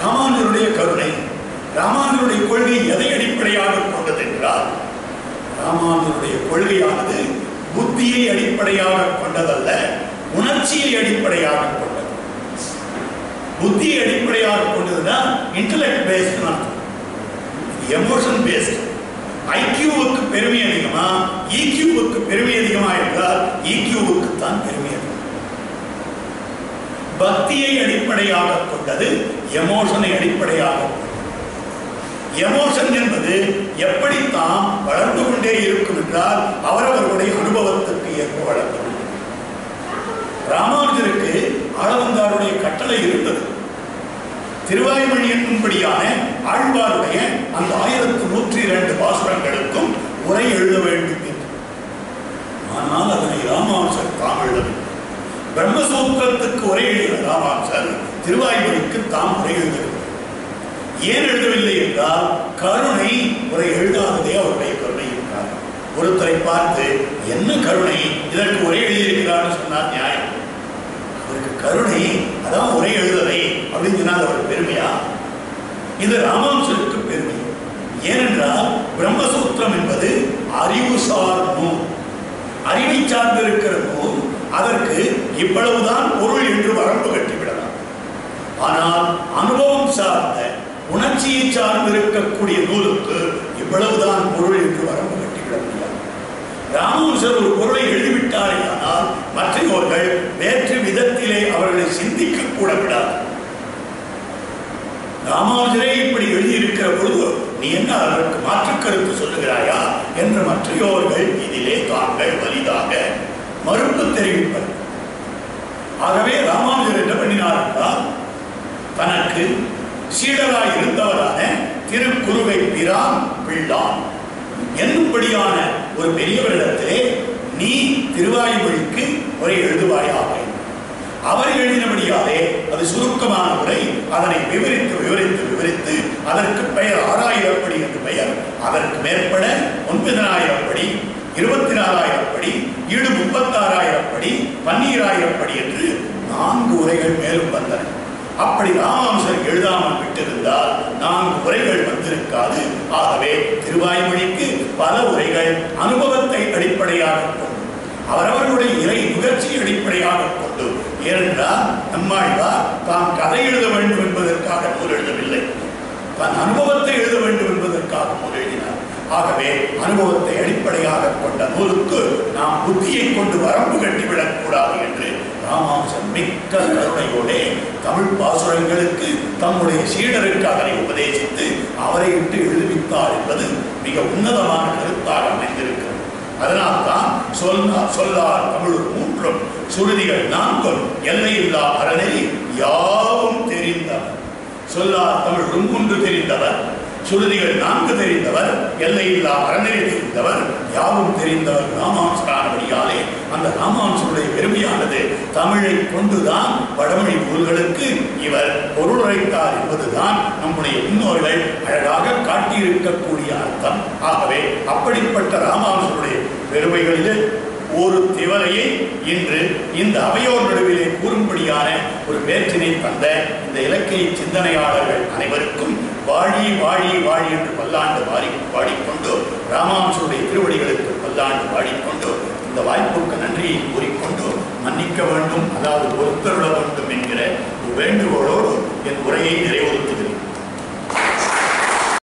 ராமானுஜருடைய கருணை, ராமானுஜருடைய கொள்கை எதை அடிப்படையாக கொண்டது என்றால், ராமானுஜருடைய கொள்கையானது புத்தியை அடிப்படையாக கொண்டதல்ல, உணர்ச்சியை அடிப்படையாக கொண்டது. புத்தியை அடிப்படையாக கொண்டதுன்னா இன்டலெக்ட் பேஸ்ட், எமோஷன் பேஸ்ட். ஐக்கியூவுக்கு பெருமை அதிகமா, இக்யூவுக்கு பெருமை அதிகமா என்றால் இக்யூவுக்கு தான் பெருமை அதிகம். பக்தியை அடிப்படையாக கொண்டது, எமோஷனை அடிப்படையாக கொண்டது. எமோஷன் என்பது எப்படித்தான் வளர்ந்து கொண்டே இருக்கும் என்றால் அவரவர்களுடைய அனுபவத்திற்கு ஏற்ப வளர்ந்து. ராமானுஜருக்கு ஆளவந்தாருடைய கட்டளை இருந்தது. திருவாய்மொழி என்னும்படியான ஆழ்வாருடைய அந்த 1102 பாசுரங்களுக்கும் உரை எழுத வேண்டும் என்று. ஆனால் அதனை ராமானுஜர் தாம் எழுதவில்லை. பிரம்மசூத்திரத்துக்கு உரை எழுதின ராமானுஜர் திருவாய்மொழிக்கு தாம் உரை எழுதவில்லை. ஏன் எழுதவில்லை என்றால், கருணை உரை எழுதாததே அவருடைய கருணை என்றார். ஒருத்தரை பார்த்து என்ன கருணை, இதற்கு உரை எழுதியிருக்கிறான்னு சொன்னார் நியாயம். அவருக்கு கருணை அதான் உரை எழுதலை அப்படின்னு சொன்னால் அவர் பெருமையா? இது ராமானுஜருக்கு பெருமை. ஏனென்றால் பிரம்மசூத்திரம் என்பது அறிவுசார் நூல், அறிவை சார்ந்திருக்கிற நூல். அதற்கு இவ்வளவுதான் பொருள் என்று வரம்பு கட்டிவிடலாம். ஆனால் அனுபவம் சார்ந்த உணர்ச்சியை சார்ந்திருக்கக்கூடிய நூலுக்கு இவ்வளவுதான் பொருள் என்று வரம்பு கட்டிவிட முடியாது. ராமானுஜர் ஒரு பொருளை எழுதிவிட்டாரே ஆனால் மற்றவர்கள் வேற்று விதத்திலே அவர்களை சிந்திக்க கூட விடாது. ராமானுஜரே இப்படி எழுதியிருக்கிற பொழுது நீ என்ன அதற்கு மாற்று கருத்து சொல்லுகிறாயா என்று மற்றவர்கள் இதிலே தாங்கள் வலிதாக மறுப்பு தெரிவிப்பது. ஆகவே ராமானுஜர் என்ன பண்ணினார் என்றால், தனக்கு சீடராய் இருந்தவரான திருக்குருவை பிரான் பிள்ளான் என்னும்படியான ஒரு பெரியவரிடத்திலே நீ திருவாய்மொழிக்கு உரை எழுதுவாயாக. அவர் எழுதினபடியாலே அது சுருக்கமான உரை. அதனை விவரித்து விவரித்து விவரித்து அதற்கு பெயர் 6000 படி என்று பெயர். அதற்கு மேற்பட 9000 படி, 24,000 படி, ஈடு 36,000 படி, 12,000 படி என்று 4 உரைகள் மேலும் வந்தன. அப்படி ராமானுஜர் எழுதாமல் விட்டிருந்தால் 4 உரைகள் வந்திருக்காது. ஆகவே திருவாய்மொழிக்கு பல உரைகள் அனுபவத்தை அடிப்படையாக கொண்டு, அவரவர்களுடைய இறை முயற்சியை அடிப்படையாக கொண்டு. ஏனென்றால் நம்மாழ்வார் தான் கதை எழுத வேண்டும் என்பதற்காக நூல் எழுதவில்லை, தன் அனுபவத்தை எழுத வேண்டும் என்பதற்காக நூல் எழுதினார். ஆகவே அனுபவத்தை அடிப்படையாக கொண்ட நூலுக்கு நாம் புத்தியை கொண்டு வரம்பு கட்டிவிடக் கூடாது என்று ராமானுஜர் மிக்க கருணையோடே தமிழ் பாசுரங்களுக்கு தம்முடைய சீடருக்கு அதனை உபதேசித்து அவரை விட்டு எழுதுவித்தார் என்பது மிக உன்னதமான கருத்தாக அமைந்திருக்கிறது. அதனால்தான் சொல்லார் தமிழ் 3 சுருதிகள் 4 எல்லையில்லா அறநெறி யாவும் தெரிந்தவர். சொல்லார் தமிழ் 3 தெரிந்தவர், சுருதிகள் 4 தெரிந்தவர், எல்லையில்லா அறநெறி தெரிந்தவர், யாவும் தெரிந்தவர் ராமானுஜரானபடியாலே அந்த ராமானுஜருடைய பெருமையானது தமிழை கொண்டுதான் வடமொழி நூல்களுக்கு இவர் பொருளுரைத்தார் என்பதுதான் நம்முடைய முன்னோர்கள் அழகாக காட்டியிருக்கக்கூடிய அர்த்தம். ஆகவே அப்படிப்பட்ட ராமானுஜருடைய பெருமைகளிலே ஒரு திவலையை இன்று இந்த அவையோர் நடுவிலே கூறும்படியான ஒரு பேச்சினை தந்த இந்த இலக்கிய சிந்தனையாளர்கள் அனைவருக்கும் வாழி வாழி வாழி என்று பல்லாண்டு பாடிக்கொண்டு, ராமானுஜருடைய திருவடிகளுக்கு பல்லாண்டு பாடிக்கொண்டு இந்த வாய்ப்புக்கு நன்றியை கூறிக்கொண்டு மன்னிக்க வேண்டும், அதாவது பொறுத்தருள வேண்டும் என்கிற ஒரு வேண்டுகோளோடு என் உரையை நிறைவுறுத்துகிறேன்.